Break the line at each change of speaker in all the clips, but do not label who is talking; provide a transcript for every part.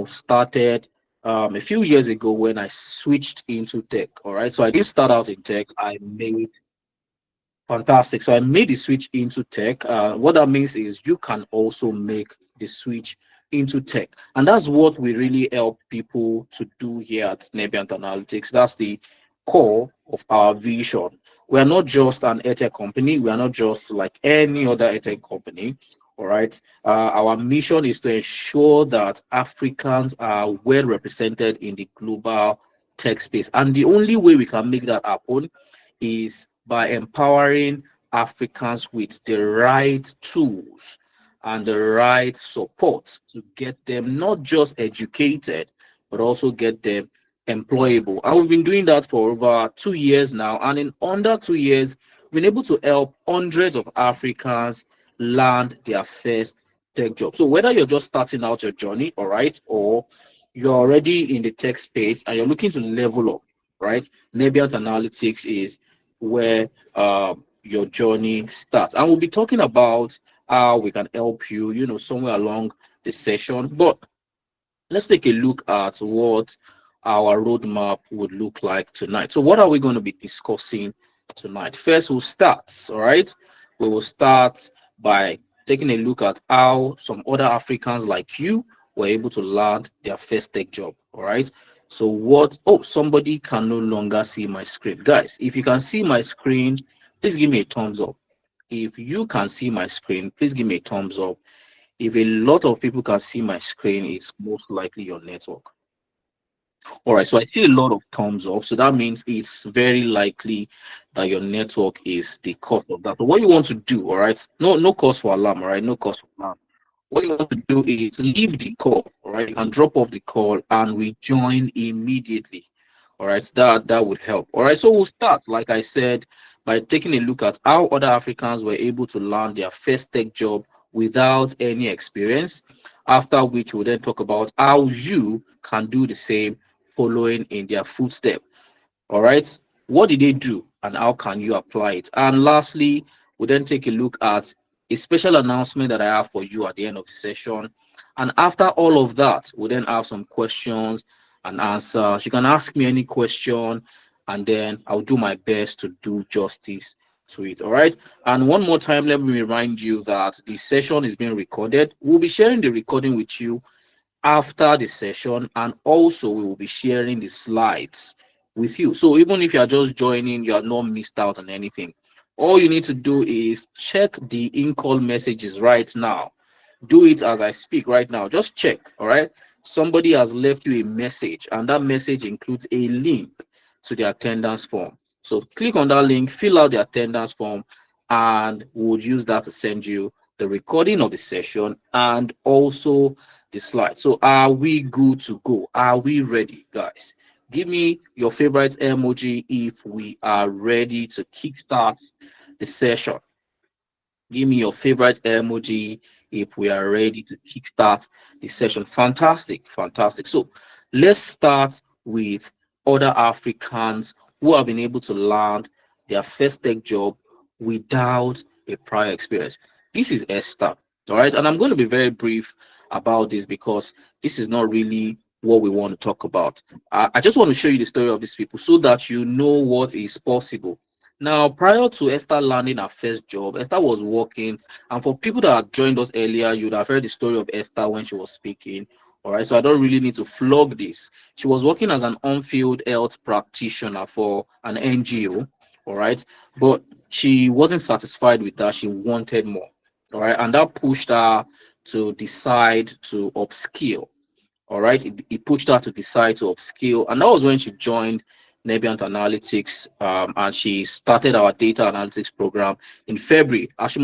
started a few years ago when I switched into tech. All right. So I didn't start out in tech. I made Fantastic. So I made the switch into tech. What that means is you can also make the switch into tech. And that's what we really help people to do here at Nebiant Analytics. That's the core of our vision. We are not just an edtech company. We are not just like any other edtech company. All right. Our mission is to ensure that Africans are well represented in the global tech space. And the only way we can make that happen is by empowering Africans with the right tools and the right support to get them not just educated, but also get them employable. And we've been doing that for over 2 years now. And in under 2 years, we've been able to help hundreds of Africans land their first tech job. So whether you're just starting out your journey, all right, or you're already in the tech space and you're looking to level up, right? Nebiant Analytics is where your journey starts. And we'll be talking about how we can help you, somewhere along the session. But let's take a look at what our roadmap would look like tonight. So, what are we going to be discussing tonight? First, we'll start, all right? We will start by taking a look at how some other Africans like you were able to land their first tech job, all right? So, somebody can no longer see my screen. Guys, if you can see my screen, please give me a thumbs up. If you can see my screen, please give me a thumbs up. If a lot of people can see my screen, it's most likely your network. All right, so I see a lot of thumbs up. So that means it's very likely that your network is the cause of that. So what you want to do, all right, no cause for alarm, all right, no cause for alarm. What you want to do is leave the call, all right, and drop off the call and rejoin immediately. All right, that would help. All right, so we'll start, like I said, by taking a look at how other Africans were able to land their first tech job without any experience. After which we'll then talk about how you can do the same following in their footstep. All right. What did they do and how can you apply it? And lastly, we'll then take a look at a special announcement that I have for you at the end of the session. And after all of that, we'll then have some questions and answers. You can ask me any question, and then I'll do my best to do justice to it. All right. And one more time, let me remind you that the session is being recorded. We'll be sharing the recording with you after the session, and also we will be sharing the slides with you. So even if you are just joining, you are not missed out on anything. All you need to do is check the in-call messages right now. Do it as I speak right now. Just check. All right. Somebody has left you a message, and that message includes a link to the attendance form. So click on that link, fill out the attendance form, and we'll use that to send you the recording of the session and also the slide. So are we good to go? Are we ready, guys? Give me your favorite emoji if we are ready to kickstart the session. Give me your favorite emoji if we are ready to kickstart the session. Fantastic, fantastic. So let's start with other Africans who have been able to land their first tech job without a prior experience. This is Esther, all right? And I'm going to be very brief about this because this is not really what we want to talk about. I just want to show you the story of these people so that you know what is possible. Now, prior to Esther landing her first job, Esther was working. And for people that had joined us earlier, you'd have heard the story of Esther when she was speaking. All right, so I don't really need to flog this. She was working as an on-field health practitioner for an NGO. All right, but she wasn't satisfied with that. She wanted more. All right, and that pushed her to decide to upskill. All right, it pushed her to decide to upskill, and that was when she joined Nebiant Analytics, and she started our data analytics program in February. As you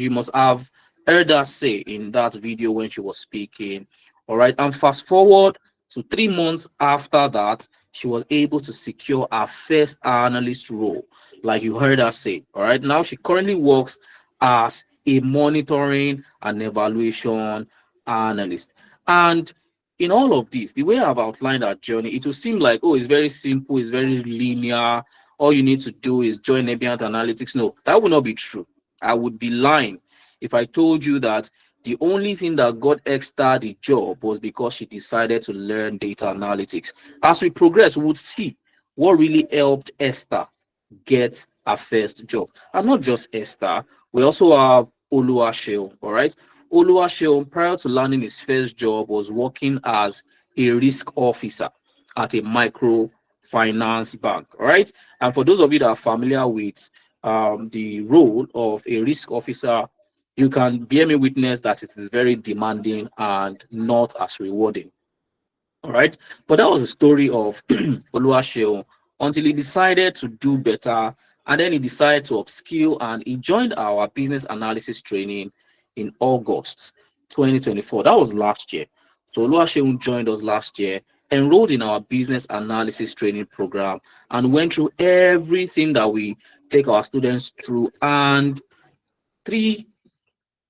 must have heard her say in that video when she was speaking. All right, and fast forward to 3 months after that, she was able to secure her first analyst role, like you heard her say. All right, now she currently works as a monitoring and evaluation analyst. And in all of this, the way I've outlined our journey, it will seem like, oh, it's very simple, it's very linear. All you need to do is join Nebiant Analytics. No, that would not be true. I would be lying if I told you that The only thing that got Esther the job was because she decided to learn data analytics. As we progress, we would see what really helped Esther get her first job. And not just Esther, we also have Oluwaseun, all right? Oluwaseun, prior to landing his first job, was working as a risk officer at a microfinance bank, all right? And for those of you that are familiar with the role of a risk officer, you can bear me witness that it is very demanding and not as rewarding. All right. But that was the story of Oluwaseun until he decided to do better. And then he decided to upskill and he joined our business analysis training in August 2024. That was last year. So Oluwaseun joined us last year, enrolled in our business analysis training program, and went through everything that we take our students through. And three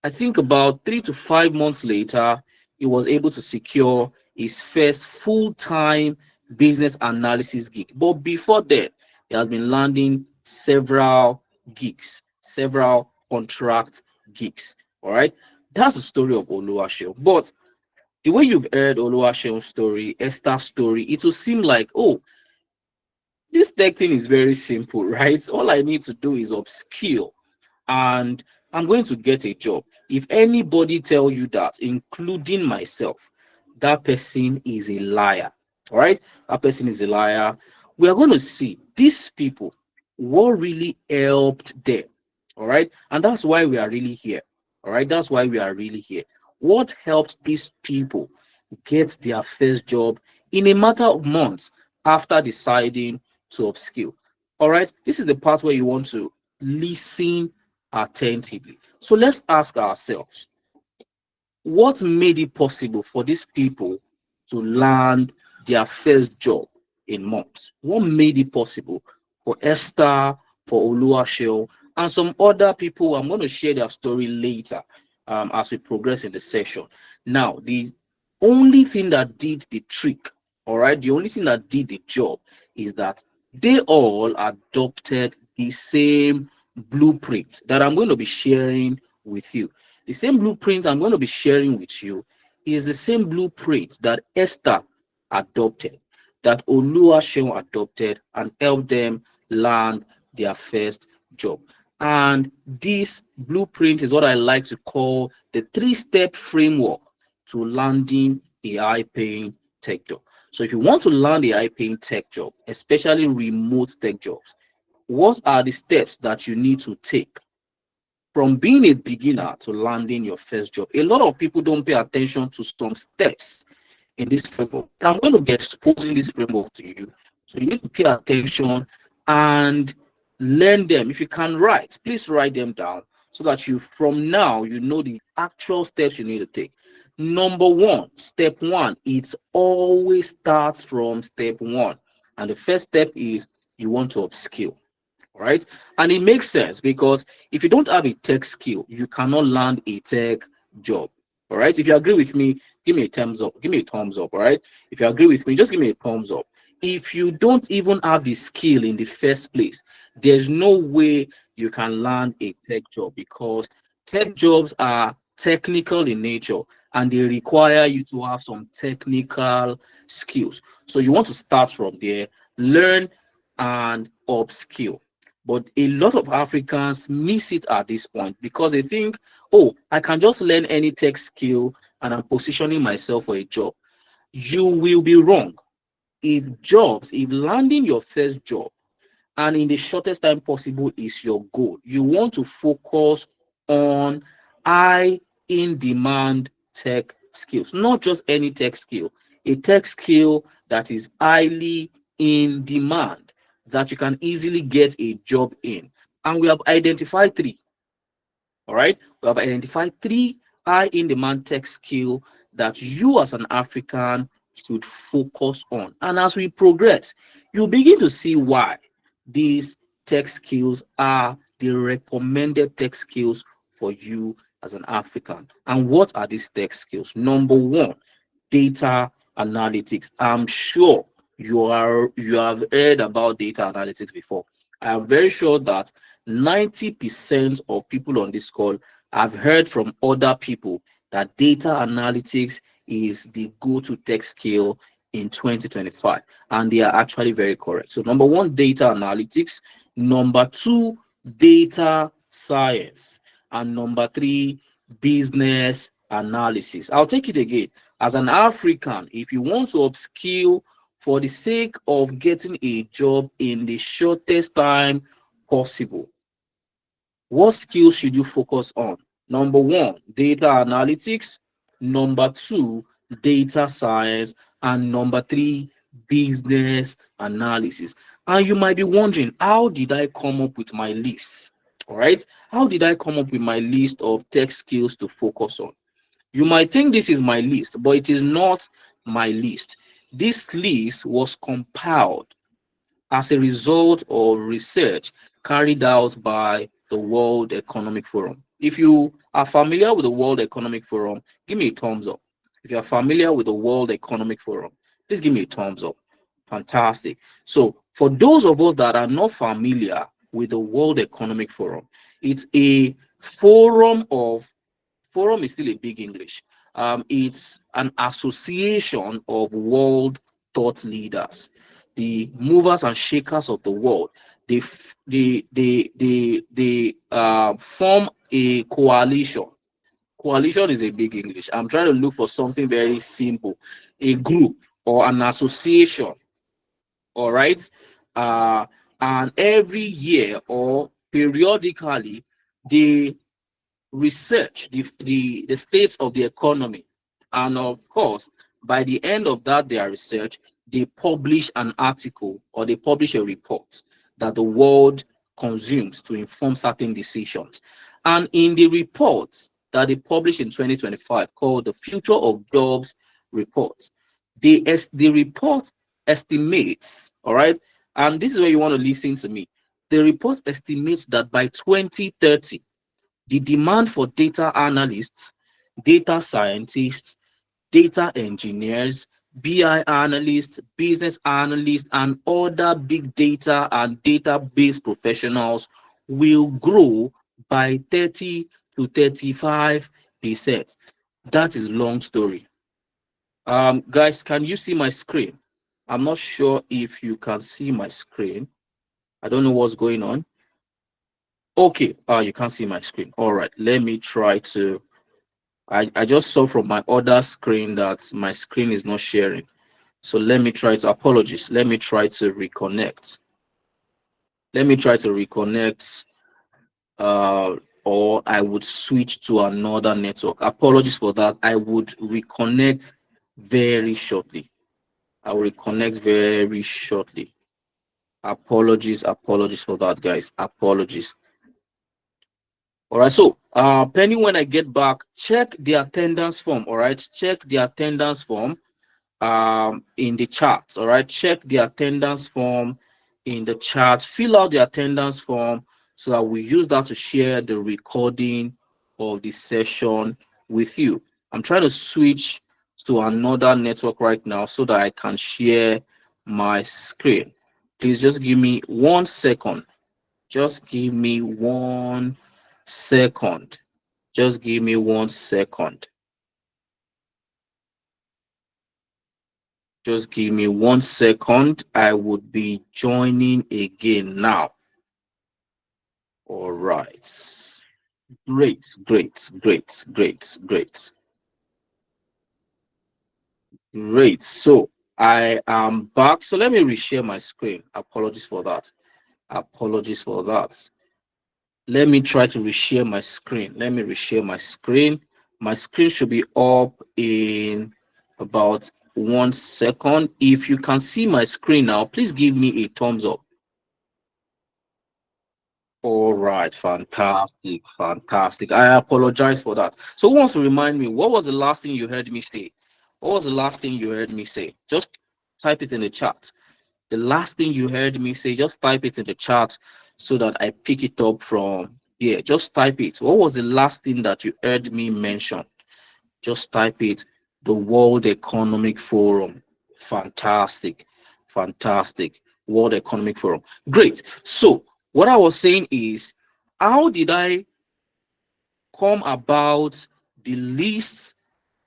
I think about 3 to 5 months later, he was able to secure his first full-time business analysis gig. But before that, he has been landing several gigs, several contract gigs. All right. That's the story of Oluwaseun. But the way you've heard Oluwaseun's story, Esther's story, it will seem like, oh, this tech thing is very simple, right? All I need to do is upskill and I'm going to get a job. If anybody tell you that, including myself, that person is a liar. All right, that person is a liar. We are going to see these people what really helped them. All right, and that's why we are really here. All right, that's why we are really here. What helped these people get their first job in a matter of months after deciding to upskill? All right, this is the part where you want to listen attentively. So let's ask ourselves, what made it possible for these people to land their first job in months? What made it possible for Esther, for Oluwaseun, and some other people? I'm going to share their story later as we progress in the session. Now, the only thing that did the trick, all right, the only thing that did the job is that they all adopted the same blueprint that I'm going to be sharing with you. The same blueprint I'm going to be sharing with you is the same blueprint that Esther adopted, that Oluwaseun adopted, and helped them land their first job. And this blueprint is what I like to call the three-step framework to landing a high-paying tech job. So if you want to land a high-paying tech job, especially remote tech jobs, what are the steps that you need to take from being a beginner to landing your first job? A lot of people don't pay attention to some steps in this framework. I'm going to be exposing this framework to you. So you need to pay attention and learn them. If you can write, please write them down so that you, from now, you know the actual steps you need to take. Number one, step one, it always starts from step one. And the first step is you want to upskill. Right? And it makes sense because if you don't have a tech skill, you cannot land a tech job. All right. If you agree with me, give me a thumbs up. Give me a thumbs up. All right. If you agree with me, just give me a thumbs up. If you don't even have the skill in the first place, there's no way you can land a tech job because tech jobs are technical in nature and they require you to have some technical skills. So you want to start from there, learn and upskill. But a lot of Africans miss it at this point because they think, oh, I can just learn any tech skill and I'm positioning myself for a job. You will be wrong. If landing your first job and in the shortest time possible is your goal, you want to focus on high in demand tech skills, not just any tech skill, a tech skill that is highly in demand, that you can easily get a job in. And we have identified three. All right. We have identified three high in demand tech skill that you as an African should focus on. And as we progress, you begin to see why these tech skills are the recommended tech skills for you as an African. And what are these tech skills? Number one, data analytics. I'm sure you have heard about data analytics before. I am very sure that 90% of people on this call have heard from other people that data analytics is the go-to tech skill in 2025, and they are actually very correct. So number one, data analytics. Number two, data science. And number three, business analysis. I'll take it again. As an African, if you want to upskill for the sake of getting a job in the shortest time possible, what skills should you focus on? Number one, data analytics. Number two, data science. And number three, business analysis. And you might be wondering, how did I come up with my list? All right. How did I come up with my list of tech skills to focus on? You might think this is my list, but it is not my list. This list was compiled as a result of research carried out by the World Economic Forum. If you are familiar with the World Economic Forum, give me a thumbs up. If you are familiar with the World Economic Forum, please give me a thumbs up. Fantastic. So, for those of us that are not familiar with the World Economic Forum, it's a forum is still a big English. It's an association of world thought leaders, the movers and shakers of the world. They form a coalition. Coalition is a big English. I'm trying to look for something very simple. A group or an association. All right. Uh, and every year or periodically, they research the state of the economy, and of course by the end of that their research, they publish an article or they publish a report that the world consumes to inform certain decisions. And in the report that they published in 2025 called the Future of Jobs report, the report estimates, all right, and this is where you want to listen to me. The report estimates that by 2030 the demand for data analysts, data scientists, data engineers, BI analysts, business analysts, and other big data and database professionals will grow by 30 to 35%. That is long story. Guys, can you see my screen? I'm not sure if you can see my screen. I don't know what's going on. Okay, you can't see my screen. All right, let me try to. I just saw from my other screen that my screen is not sharing. So let me try to, apologies. Let me try to reconnect. Let me try to reconnect, or I would switch to another network. Apologies for that. I would reconnect very shortly. I will reconnect very shortly. Apologies for that, guys. Apologies. All right, so Penny, when I get back, check the attendance form. All right, check the attendance form in the chat. All right, check the attendance form in the chat. Fill out the attendance form so that we use that to share the recording of the session with you. I'm trying to switch to another network right now so that I can share my screen. Please just give me 1 second. Just give me 1 second. Just give me 1 second. Just give me 1 second. I would be joining again now. All right. Great, great, great, great, great. Great. So I am back. So let me reshare my screen. Apologies for that. Apologies for that. Let me try to reshare my screen. Let me reshare my screen. My screen should be up in about 1 second. If you can see my screen now, please give me a thumbs up. All right, fantastic, fantastic. I apologize for that. So who wants to remind me, what was the last thing you heard me say? What was the last thing you heard me say? Just type it in the chat. The last thing you heard me say, just type it in the chat so that I pick it up from here. Just type it. What was the last thing that you heard me mention? Just type it. The World Economic Forum. Fantastic. Fantastic. World Economic Forum. Great. So what I was saying is, how did I come about the list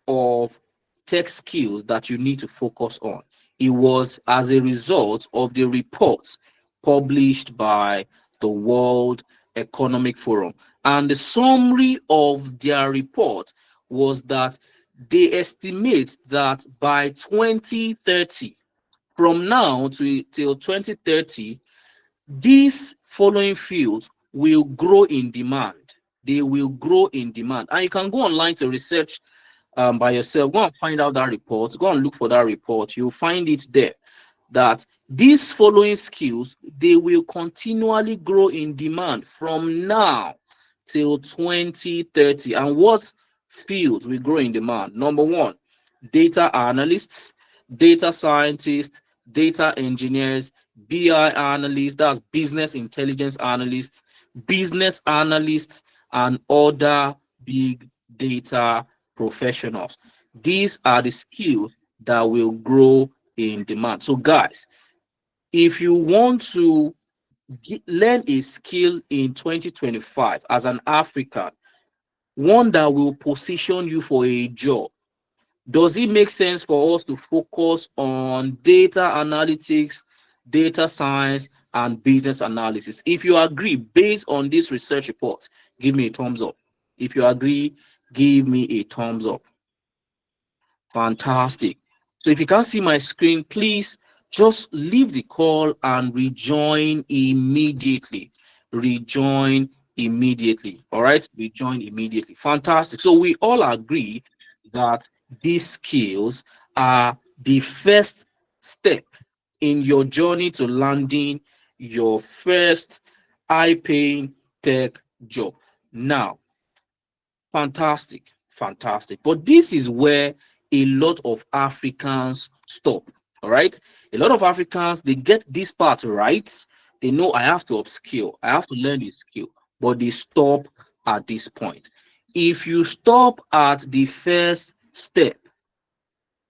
of tech skills that you need to focus on. It was as a result of the reports published by the World Economic Forum. And the summary of their report was that they estimate that by 2030, from now to till 2030, these following fields will grow in demand. They will grow in demand. And you can go online to research by yourself. Go and find out that report. Go and look for that report. You'll find it there that these following skills, they will continually grow in demand from now till 2030. And what fields will grow in demand? Number one, data analysts, data scientists, data engineers, BI analysts, that's business intelligence analysts, business analysts, and other big data professionals. These are the skills that will grow in demand. So, guys, if you want to learn a skill in 2025 as an African, one that will position you for a job, does it make sense for us to focus on data analytics, data science, and business analysis? If you agree, based on this research report, give me a thumbs up. If you agree, give me a thumbs up. Fantastic. So if you can't see my screen, please just leave the call and rejoin immediately. Rejoin immediately. All right, rejoin immediately. Fantastic. So we all agree that these skills are the first step in your journey to landing your first high-paying tech job. Now, fantastic, fantastic. But this is where a lot of Africans stop. All right. A lot of Africans, they get this part right. They know I have to upskill, I have to learn this skill, but they stop at this point. If you stop at the first step,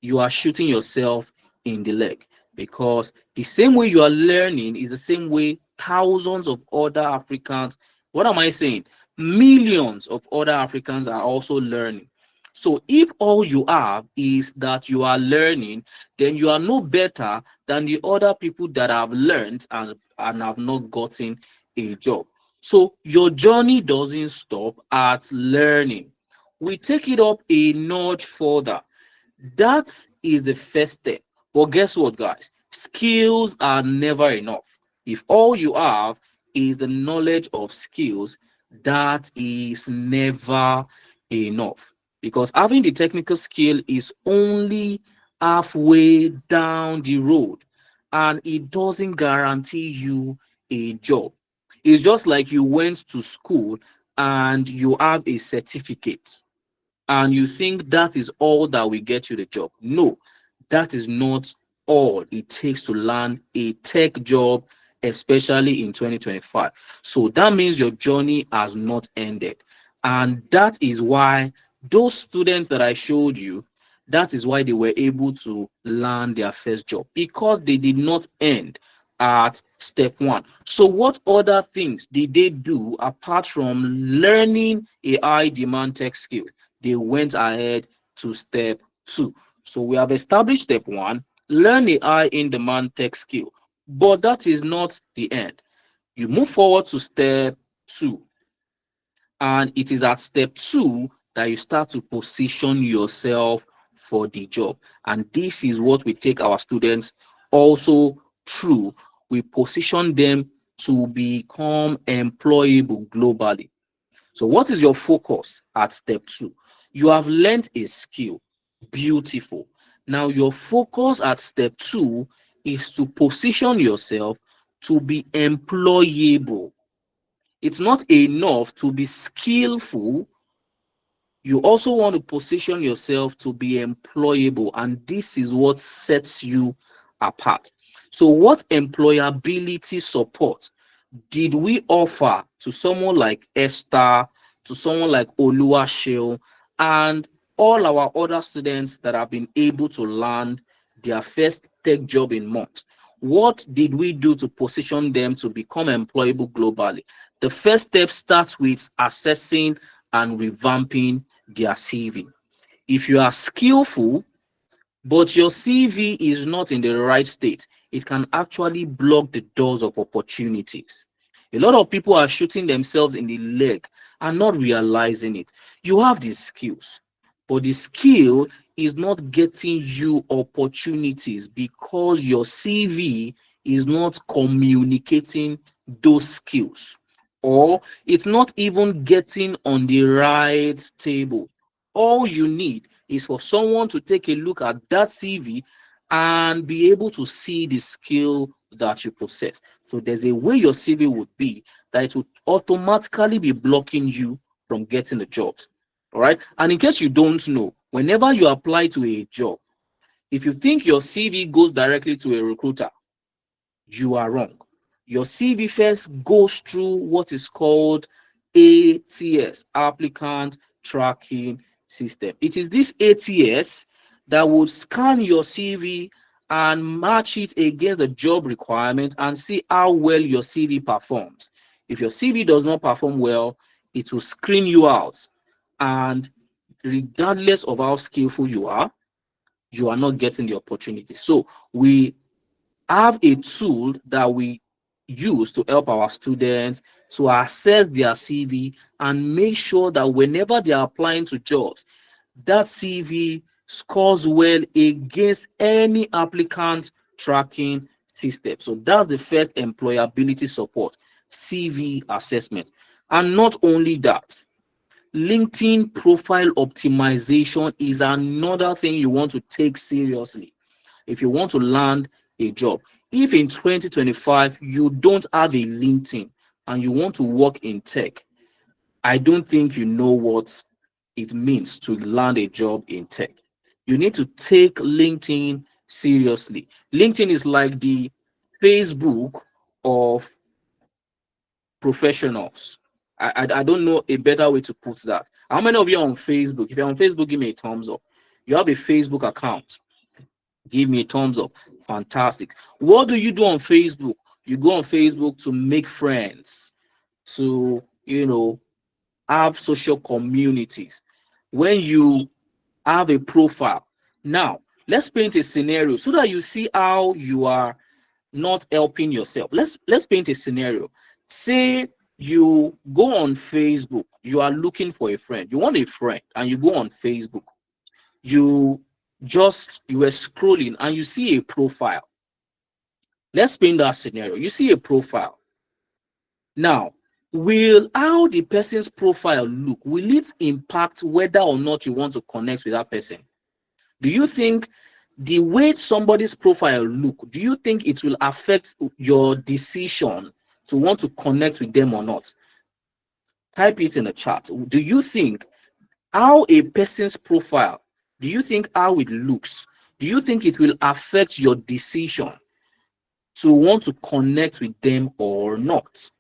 you are shooting yourself in the leg, because the same way you are learning is the same way thousands of other Africans, what am I saying? Millions of other Africans are also learning. So if all you have is that you are learning, then you are no better than the other people that have learned and have not gotten a job. So your journey doesn't stop at learning. We take it up a notch further. That is the first step. But guess what, guys? Skills are never enough. If all you have is the knowledge of skills, that is never enough. Because having the technical skill is only halfway down the road, and it doesn't guarantee you a job. It's just like you went to school and you have a certificate and you think that is all that will get you the job. No, that is not all it takes to land a tech job, especially in 2025. So that means your journey has not ended. And that is why those students that I showed you, that is why they were able to land their first job, because they did not end at step one. So what other things did they do apart from learning a high demand tech skill? They went ahead to step two. So we have established step one, learn a high in demand tech skill. But that is not the end. You move forward to step two. And it is at step two that you start to position yourself for the job. And this is what we take our students also through. We position them to become employable globally. So what is your focus at step two? You have learned a skill. Beautiful. Now your focus at step two is to position yourself to be employable. It's not enough to be skillful. You also want to position yourself to be employable, and this is what sets you apart. So what employability support did we offer to someone like Esther, to someone like Oluwaseun, and all our other students that have been able to land their first tech job in months? What did we do to position them to become employable globally? The first step starts with assessing and revamping their CV. If you are skillful, but your CV is not in the right state, it can actually block the doors of opportunities. A lot of people are shooting themselves in the leg and not realizing it. You have the skills, but the skill is not getting you opportunities because your CV is not communicating those skills, or it's not even getting on the right table. All you need is for someone to take a look at that CV and be able to see the skill that you possess. So there's a way your CV would be that it would automatically be blocking you from getting the jobs. All right. And in case you don't know, whenever you apply to a job, if you think your CV goes directly to a recruiter, you are wrong. Your CV first goes through what is called ATS, Applicant Tracking System. It is this ATS that would scan your CV and match it against the job requirement and see how well your CV performs. If your CV does not perform well, it will screen you out. And regardless of how skillful you are not getting the opportunity. So we have a tool that we use to help our students to assess their CV and make sure that whenever they are applying to jobs, that CV scores well against any applicant tracking system. So that's the first employability support, CV assessment. And not only that, LinkedIn profile optimization is another thing you want to take seriously if you want to land a job. If in 2025 you don't have a LinkedIn and you want to work in tech, I don't think you know what it means to land a job in tech. You need to take LinkedIn seriously. LinkedIn is like the Facebook of professionals. I don't know a better way to put that. How many of you are on Facebook? If you're on Facebook, give me a thumbs up. You have a Facebook account. Give me a thumbs up. Fantastic. What do you do on Facebook? You go on Facebook to make friends, to, have social communities. When you have a profile. Now, let's paint a scenario so that you see how you are not helping yourself. Let's paint a scenario. Say you go on Facebook, you are looking for a friend. You want a friend and you go on Facebook. You you were scrolling and you see a profile. Let's paint that scenario. You see a profile. Now, will how the person's profile look, will it impact whether or not you want to connect with that person? Do you think the way somebody's profile look, do you think it will affect your decision to want to connect with them or not? Type it in the chat. Do you think how a person's profile, do you think how it looks, do you think it will affect your decision to want to connect with them or not?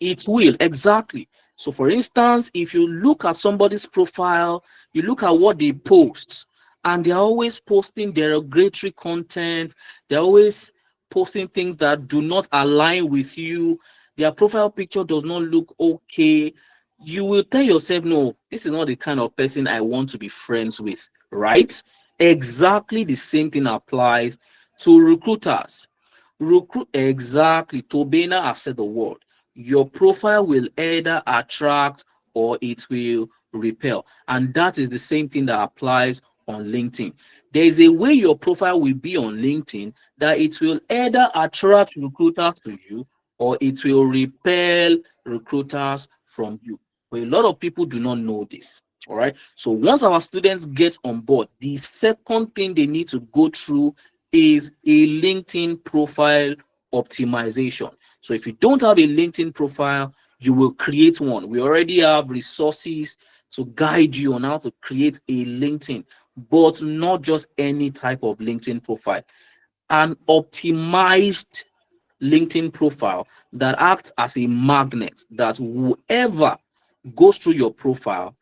It will, exactly. So for instance, if you look at somebody's profile, you look at what they post, and they're always posting derogatory content, they're always posting things that do not align with you, their profile picture does not look okay, you will tell yourself, no, this is not the kind of person I want to be friends with, right? Exactly the same thing applies to recruiters. Exactly. Tobena has said the word. Your profile will either attract or it will repel. And that is the same thing that applies on LinkedIn. There is a way your profile will be on LinkedIn that it will either attract recruiters to you or it will repel recruiters from you. But a lot of people do not know this. All right. So once our students get on board, the second thing they need to go through is a LinkedIn profile optimization. So if you don't have a LinkedIn profile, you will create one. We already have resources to guide you on how to create a LinkedIn, but not just any type of LinkedIn profile. An optimized LinkedIn profile that acts as a magnet that whoever goes through your profile,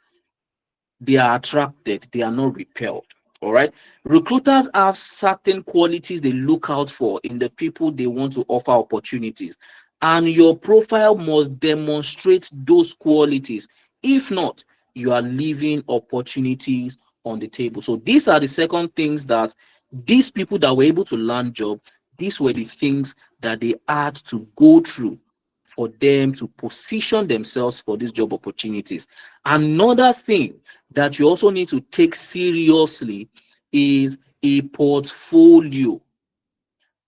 they are attracted, they are not repelled. All right. Recruiters have certain qualities they look out for in the people they want to offer opportunities, and your profile must demonstrate those qualities If not, you are leaving opportunities on the table. So these are the second things that these people that were able to land job, these were the things that they had to go through for them to position themselves for these job opportunities. Another thing that you also need to take seriously is a portfolio.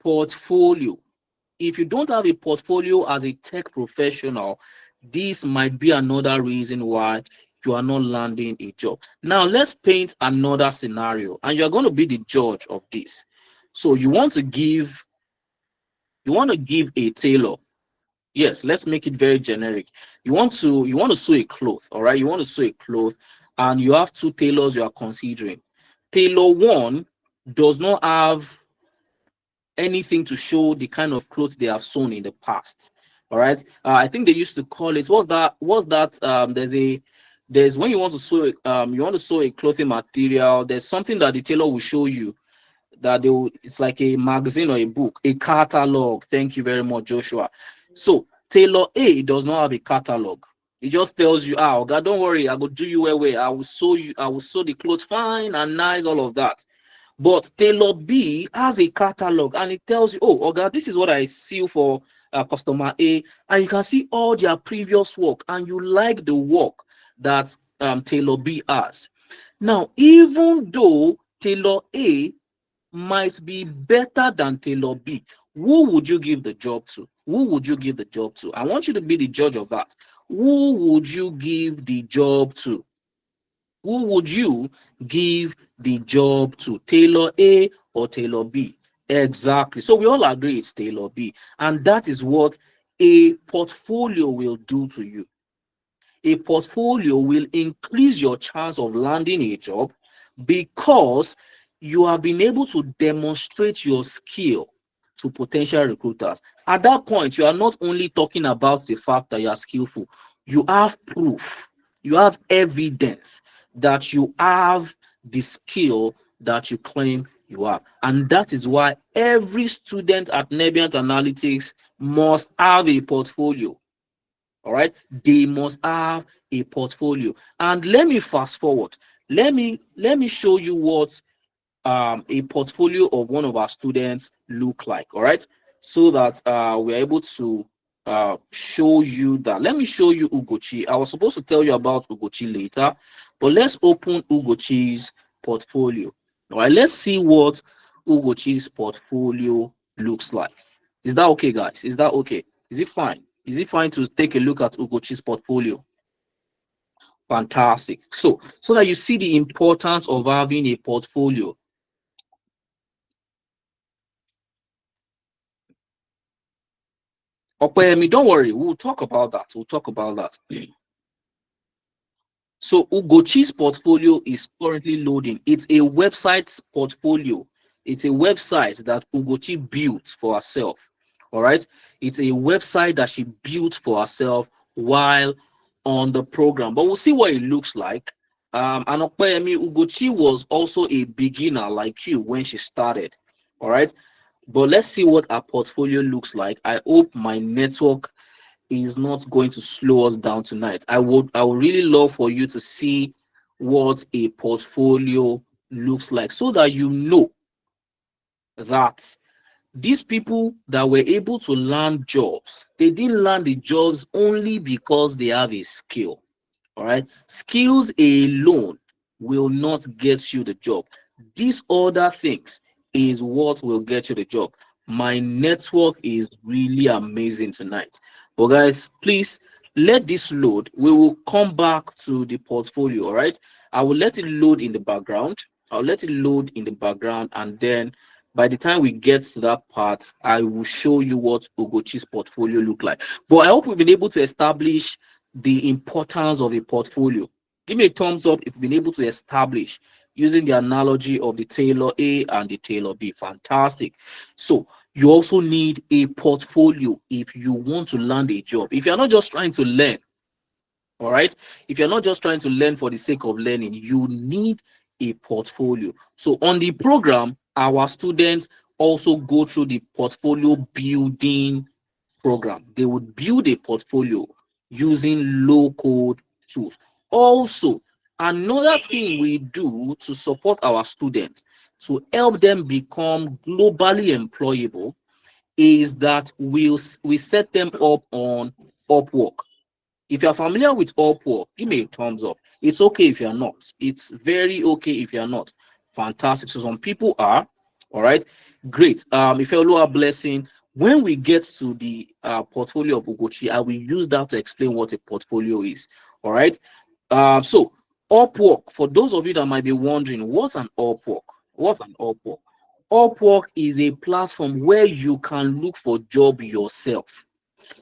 Portfolio. If you don't have a portfolio as a tech professional, this might be another reason why you are not landing a job. Now, let's paint another scenario, and you're going to be the judge of this. So you want to give a tailor. Yes, let's make it very generic. You want to sew a cloth, all right? You want to sew a cloth, and you have two tailors you are considering. Tailor one does not have anything to show the kind of clothes they have sewn in the past. All right. I think they used to call it, what's that? There's when you want to sew a clothing material, there's something that the tailor will show you that it's like a magazine or a book, a catalog. Thank you very much, Joshua. So tailor A does not have a catalog. It just tells you, God, don't worry, I will do you well. I will sew the clothes fine and nice, all of that. But tailor B has a catalog and it tells you, God, this is what I seal for customer A, and you can see all their previous work, and you like the work that tailor B has. Now, even though tailor A might be better than tailor B, who would you give the job to? Who would you give the job to? I want you to be the judge of that. Who would you give the job to? Who would you give the job to? Tailor A or tailor B? Exactly. So we all agree it's tailor B. And that is what a portfolio will do to you. A portfolio will increase your chance of landing a job because you have been able to demonstrate your skill to potential recruiters. At that point, you are not only talking about the fact that you are skillful, you have proof, you have evidence that you have the skill that you claim you have. And that is why every student at Nebient Analytics must have a portfolio. All right, they must have a portfolio. And let me fast forward. Let me show you what a portfolio of one of our students look like. All right, so that we're able to show you that. Let me show you Ugochi. I was supposed to tell you about Ugochi later, but let's open Ugochi's portfolio. All right, let's see what Ugochi's portfolio looks like. Is that okay, guys? Is that okay? Is it fine? Is it fine to take a look at Ugochi's portfolio? Fantastic. So that you see the importance of having a portfolio. Okay, don't worry, we'll talk about that. We'll talk about that. So Ugochi's portfolio is currently loading. It's a website portfolio. It's a website that Ugochi built for herself. All right. It's a website that she built for herself while on the program. But we'll see what it looks like. And Okpeyemi, Ugochi was also a beginner like you when she started. All right. But let's see what our portfolio looks like. I hope my network is not going to slow us down tonight. I would really love for you to see what a portfolio looks like so that you know that these people that were able to land jobs, they didn't land the jobs only because they have a skill. All right, skills alone will not get you the job. These other things is what will get you the job. My network is really amazing tonight. But guys, please let this load. We will come back to the portfolio. All right, I will let it load in the background. I'll let it load in the background, and then by the time we get to that part, I will show you what Ugochi's portfolio look like. But I hope we've been able to establish the importance of a portfolio. Give me a thumbs up if you've been able to establish using the analogy of the tailor A and the tailor B. Fantastic. So you also need a portfolio if you want to land a job. If you're not just trying to learn, all right, if you're not just trying to learn for the sake of learning, you need a portfolio. So on the program, our students also go through the portfolio building program. They would build a portfolio using low code tools. Also, another thing we do to support our students to help them become globally employable is that we set them up on Upwork. If you're familiar with Upwork, give me a thumbs up. It's okay if you're not. It's very okay if you're not. Fantastic. So some people are. All right. Great. If you're blessing, when we get to the portfolio of Ugochi, I will use that to explain what a portfolio is. All right. So Upwork, for those of you that might be wondering, what's an Upwork? What's an Upwork? Upwork is a platform where you can look for job yourself,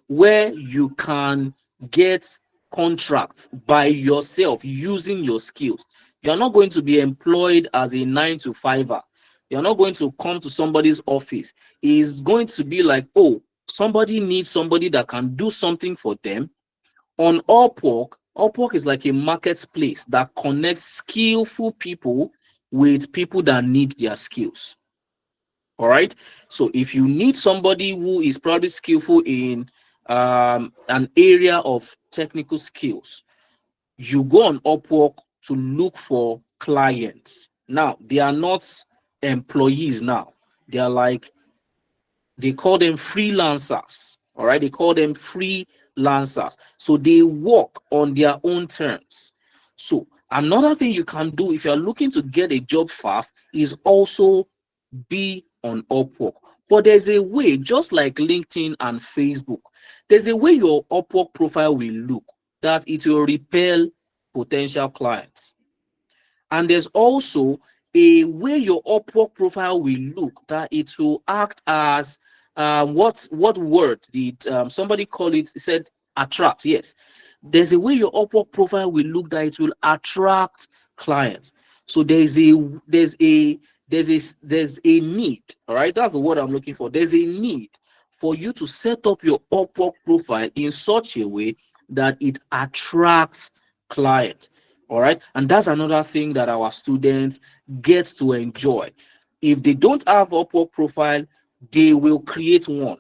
where you can get contracts by yourself using your skills. You're not going to be employed as a 9 to 5er. You're not going to come to somebody's office. It's going to be like, oh, somebody needs somebody that can do something for them. On Upwork, Upwork is like a marketplace that connects skillful people with people that need their skills. All right. So if you need somebody who is probably skillful in an area of technical skills, you go on Upwork to look for clients. Now, they are not employees now. They are like, they call them freelancers. All right. They call them freelancers. So they work on their own terms. So another thing you can do if you're looking to get a job fast is also be on Upwork. But there's a way, just like LinkedIn and Facebook, there's a way your Upwork profile will look that it will repel potential clients. And there's also a way your Upwork profile will look that it will act as what word did somebody call it? He said attract. Yes, there's a way your Upwork profile will look that it will attract clients. So there's a need. All right, that's the word I'm looking for. There's a need for you to set up your Upwork profile in such a way that it attracts clients. All right, and that's another thing that our students get to enjoy. If they don't have Upwork profile, they will create one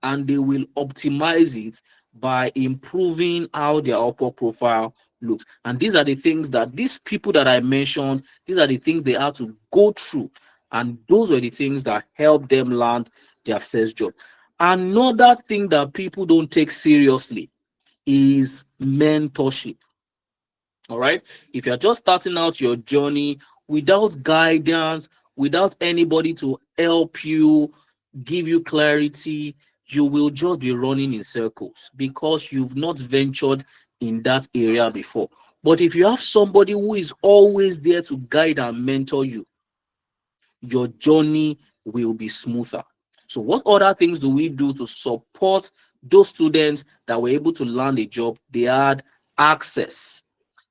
and they will optimize it by improving how their Upwork profile looks. And these are the things that these people that I mentioned, these are the things they have to go through. And those were the things that helped them land their first job. Another thing that people don't take seriously is mentorship. All right. If you're just starting out your journey without guidance, without anybody to help you, give you clarity, you will just be running in circles because you've not ventured in that area before. But if you have somebody who is always there to guide and mentor you, your journey will be smoother. So, what other things do we do to support those students that were able to land a job? They had access.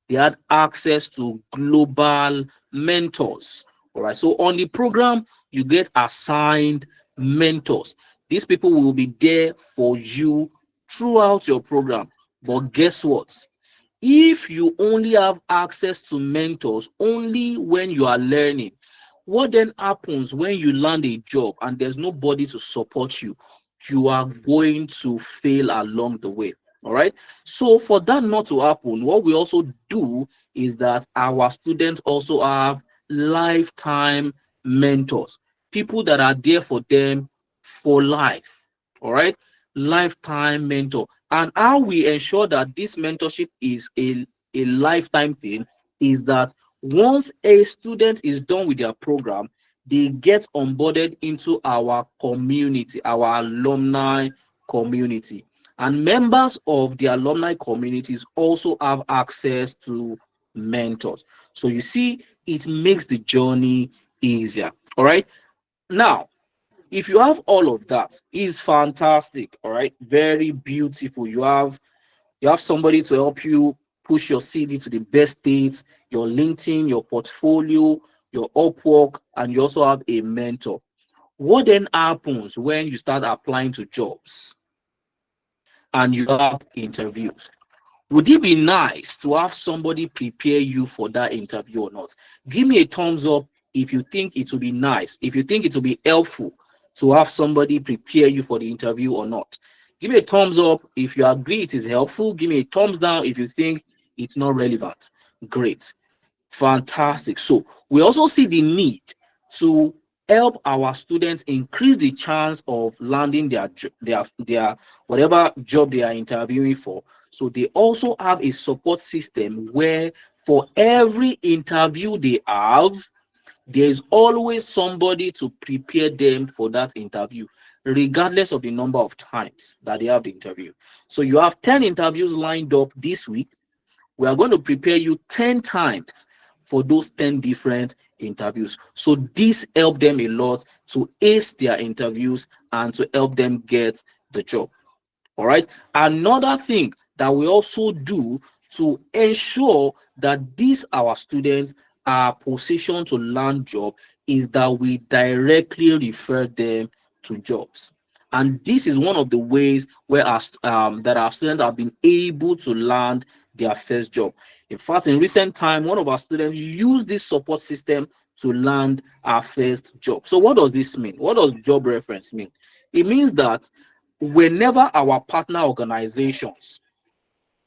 They had access to global mentors. All right. So on the program, you get assigned mentors. These people will be there for you throughout your program. But guess what? If you only have access to mentors only when you are learning, what then happens when you land a job and there's nobody to support you? You are going to fail along the way. All right. So for that not to happen, what we also do is that our students also have lifetime mentors, people that are there for them for life. All right. Lifetime mentor. And how we ensure that this mentorship is a lifetime thing is that once a student is done with their program, they get onboarded into our community, our alumni community. And members of the alumni communities also have access to mentors. So you see, it makes the journey easier. All right. Now, if you have all of that, is fantastic. All right. Very beautiful. You have somebody to help you push your CV to the best states, your LinkedIn, your portfolio, your Upwork, and you also have a mentor. What then happens when you start applying to jobs and you have interviews? Would it be nice to have somebody prepare you for that interview or not? Give me a thumbs up if you think it will be nice, if you think it will be helpful to have somebody prepare you for the interview or not. Give me a thumbs up if you agree it is helpful. Give me a thumbs down if you think It's not relevant. Great. Fantastic. So we also see the need to help our students increase the chance of landing their whatever job they are interviewing for. So they also have a support system where for every interview they have, there's always somebody to prepare them for that interview, regardless of the number of times that they have the interview. So you have 10 interviews lined up this week. We are going to prepare you 10 times for those 10 different interviews. So this help them a lot to ace their interviews and to help them get the job. All right. Another thing that we also do to ensure that these our students are positioned to land job is that we directly refer them to jobs. And this is one of the ways where that our students have been able to land their first job. In fact, in recent time, one of our students used this support system to land our first job. So what does this mean? What does job reference mean? It means that whenever our partner organizations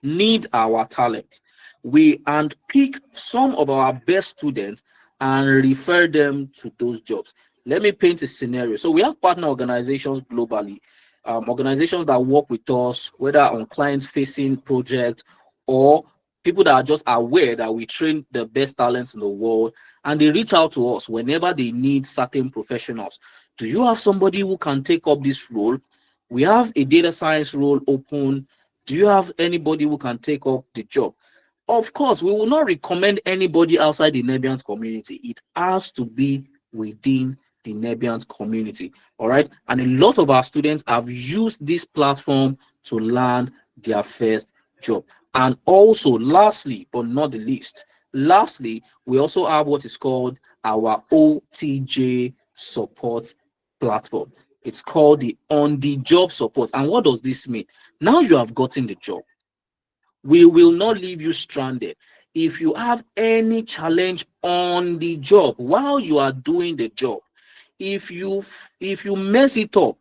need our talent, we handpick some of our best students and refer them to those jobs. Let me paint a scenario. So we have partner organizations globally, organizations that work with us, whether on client-facing projects or people that are just aware that we train the best talents in the world, and they reach out to us whenever they need certain professionals. Do you have somebody who can take up this role? We have a data science role open. Do you have anybody who can take up the job? Of course, we will not recommend anybody outside the Nebians community. It has to be within the Nebians community. All right. And a lot of our students have used this platform to land their first job. And also, lastly, but not the least, lastly, we also have what is called our OTJ support platform. It's called the on the job support. And what does this mean? Now you have gotten the job, we will not leave you stranded. If you have any challenge on the job while you are doing the job, if you mess it up,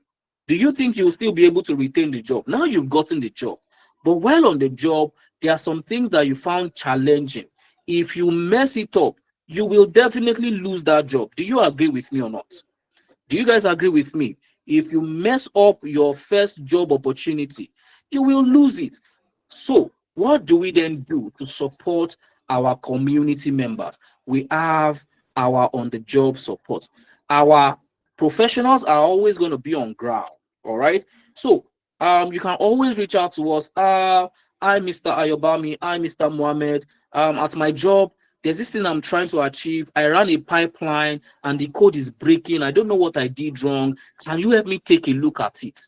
do you think you'll still be able to retain the job? Now you've gotten the job, but while on the job, there are some things that you found challenging. If you mess it up, you will definitely lose that job. Do you agree with me or not? Do you guys agree with me? If you mess up your first job opportunity, you will lose it. So, what do we then do to support our community members? We have our on the job support. Our professionals are always going to be on ground. All right. So, you can always reach out to us. I'm Mr. Ayobami. I'm Mr. Mohammed. At my job, there's this thing I'm trying to achieve. I ran a pipeline and the code is breaking. I don't know what I did wrong. Can you help me take a look at it?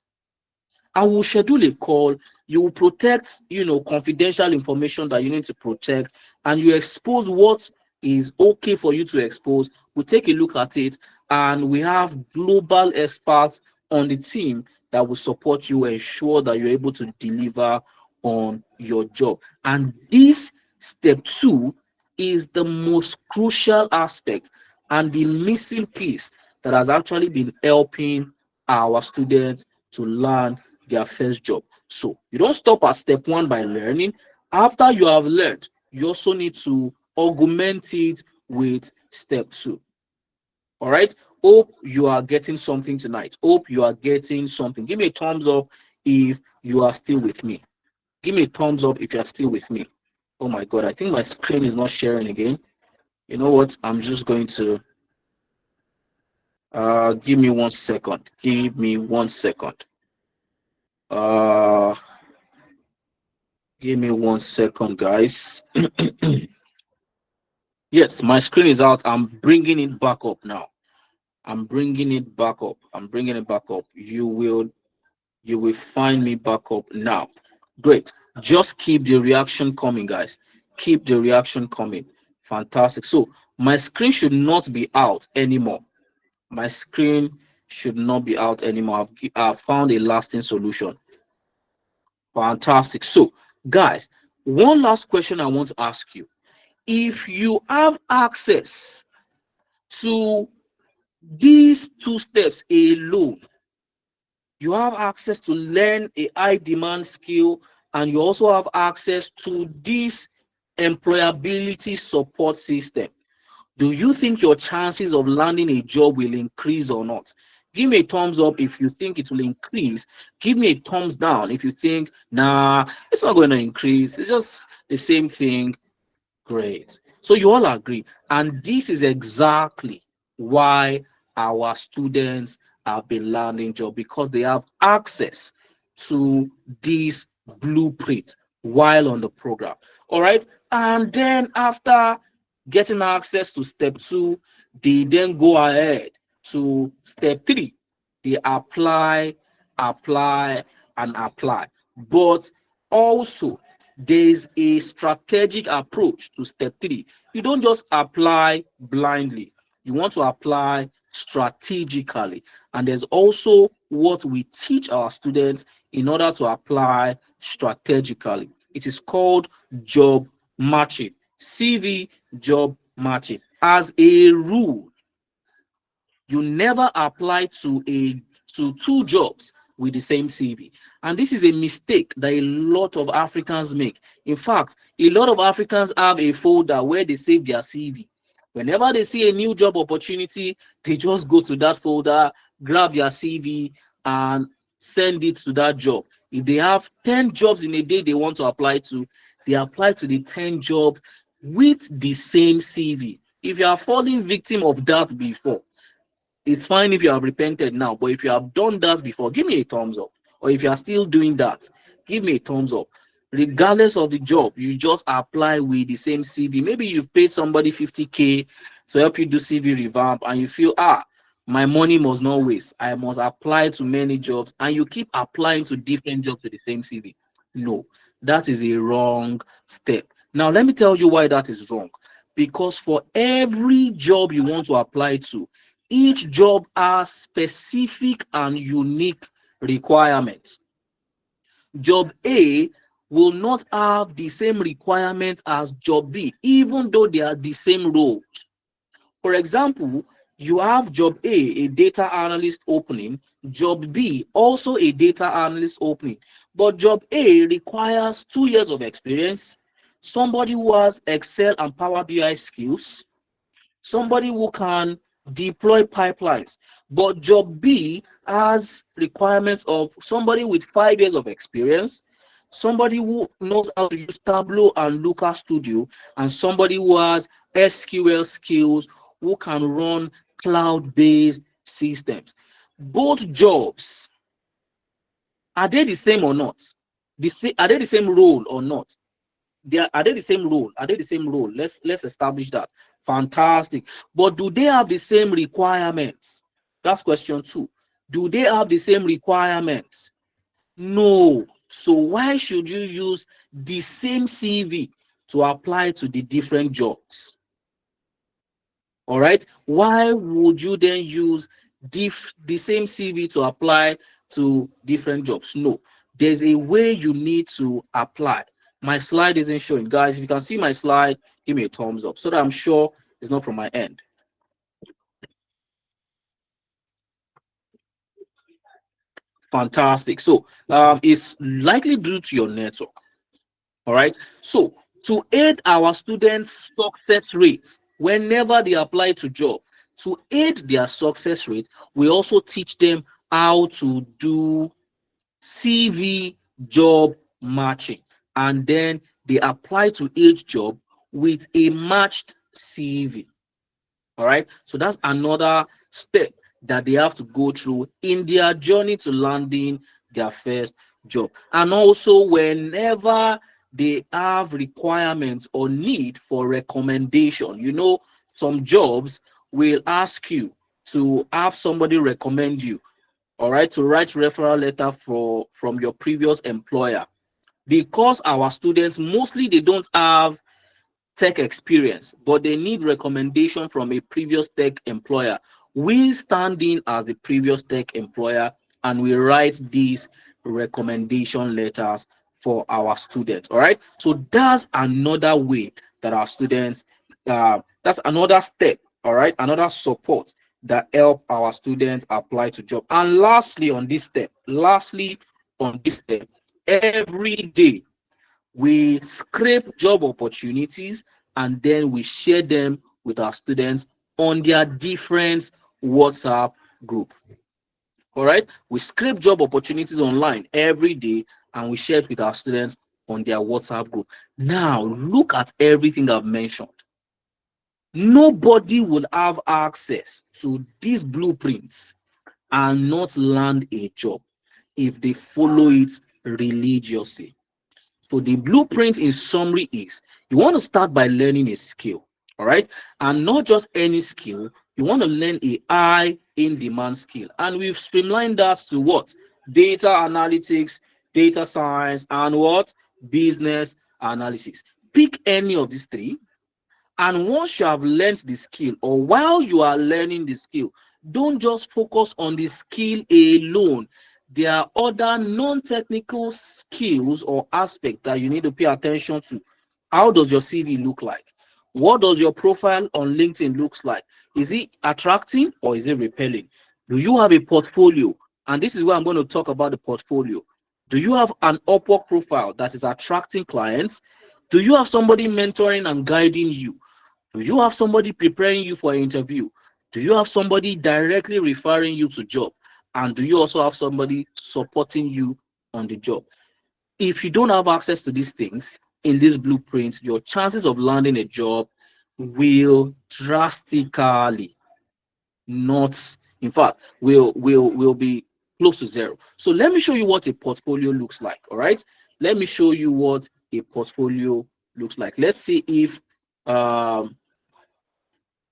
I will schedule a call. You will protect, confidential information that you need to protect, and you expose what is okay for you to expose. We'll take a look at it, and we have global experts on the team that will support you, ensure that you're able to deliver on your job. And this step 2 is the most crucial aspect and the missing piece that has actually been helping our students to learn their first job. So you don't stop at step 1 by learning. After you have learned, you also need to augment it with step 2. All right. Hope you are getting something tonight. Hope you are getting something. Give me a thumbs up if you are still with me. Give me a thumbs up if you are still with me. Oh my God, I think my screen is not sharing again. You know what? I'm just going to give me 1 second. Give me 1 second. Uh Give me 1 second, guys. Yes, my screen is out. I'm bringing it back up now. I'm bringing it back up. I'm bringing it back up. You will find me back up now. Great. Just keep the reaction coming, guys. Keep the reaction coming. Fantastic. So my screen should not be out anymore. My screen should not be out anymore. I've found a lasting solution. Fantastic. So, guys, one last question I want to ask you. If you have access to these 2 steps alone, you have access to learn a high demand skill, and you also have access to this employability support system. Do you think your chances of landing a job will increase or not? Give me a thumbs up if you think it will increase. Give me a thumbs down if you think, nah, it's not going to increase. It's just the same thing. Great. So you all agree. And this is exactly why our students have been landing job, because they have access to this blueprint while on the program. All right. And then after getting access to step two, they then go ahead to step three. They apply, and apply. But also, there's a strategic approach to step three. You don't just apply blindly, you want to apply strategically. And there's also what we teach our students in order to apply strategically. It is called job matching, CV job matching. As a rule, you never apply to two jobs with the same CV. And this is a mistake that a lot of Africans make. In fact, a lot of Africans have a folder where they save their CV. Whenever they see a new job opportunity, they just go to that folder, grab their CV, and send it to that job. If they have 10 jobs in a day they want to apply to, they apply to the 10 jobs with the same CV. If you are falling victim of that before, it's fine if you have repented now, but if you have done that before, give me a thumbs up. Or if you are still doing that, give me a thumbs up. Regardless of the job, you just apply with the same CV. Maybe you've paid somebody 50K to help you do CV revamp, and you feel, my money must not waste. I must apply to many jobs, and you keep applying to different jobs with the same CV. No, that is a wrong step. Now, let me tell you why that is wrong. Because for every job you want to apply to, each job has specific and unique requirements. Job A will not have the same requirements as job B, even though they are the same role. For example, you have job A data analyst opening, job B, also a data analyst opening. But job A requires 2 years of experience, somebody who has Excel and Power BI skills, somebody who can deploy pipelines. But job B has requirements of somebody with 5 years of experience, somebody who knows how to use Tableau and Looker Studio, and somebody who has SQL skills, who can run cloud-based systems. Both jobs, are they the same or not? Are they the same role or not? Are they the same role? Are they the same role? Let's establish that. Fantastic. But do they have the same requirements? That's question two. Do they have the same requirements? No. So why should you use the same CV to apply to the different jobs? All right. Why would you then use the same CV to apply to different jobs? No. There's a way you need to apply. My slide isn't showing. Guys, if you can see my slide, give me a thumbs up so that I'm sure it's not from my end. Fantastic. So it's likely due to your network. All right. So to aid our students' success rates whenever they apply to job, to aid their success rate, we also teach them how to do CV job matching, and then they apply to each job with a matched CV. All right. So that's another step that they have to go through in their journey to landing their first job. And also, whenever they have requirements or need for recommendation, some jobs will ask you to have somebody recommend you, all right, to write referral letter from your previous employer. Because our students mostly they don't have tech experience, but they need recommendation from a previous tech employer. We stand in as the previous tech employer and we write these recommendation letters for our students. All right. So that's another way that our students, that's another step. All right. Another support that help our students apply to job. And lastly on this step, every day We scrape job opportunities and then we share them with our students on their different WhatsApp group. All right, we scrape job opportunities online every day and we share it with our students on their WhatsApp group. Now, look at everything I've mentioned. Nobody will have access to these blueprints and not land a job if they follow it religiously. So the blueprint in summary is you want to start by learning a skill, all right? And not just any skill, you want to learn a high in-demand skill. And we've streamlined that to what? Data analytics, data science, and what? Business analysis. Pick any of these three. And once you have learned the skill, or while you are learning the skill, don't just focus on the skill alone. There are other non-technical skills or aspects that you need to pay attention to. How does your CV look like? What does your profile on LinkedIn looks like? Is it attracting or is it repelling? Do you have a portfolio? And this is where I'm going to talk about the portfolio. Do you have an Upwork profile that is attracting clients? Do you have somebody mentoring and guiding you? Do you have somebody preparing you for an interview? Do you have somebody directly referring you to job? And do you also have somebody supporting you on the job? If you don't have access to these things in this blueprint, your chances of landing a job will drastically not, in fact, will be close to zero. So let me show you what a portfolio looks like. All right. Let me show you what a portfolio looks like. Let's see if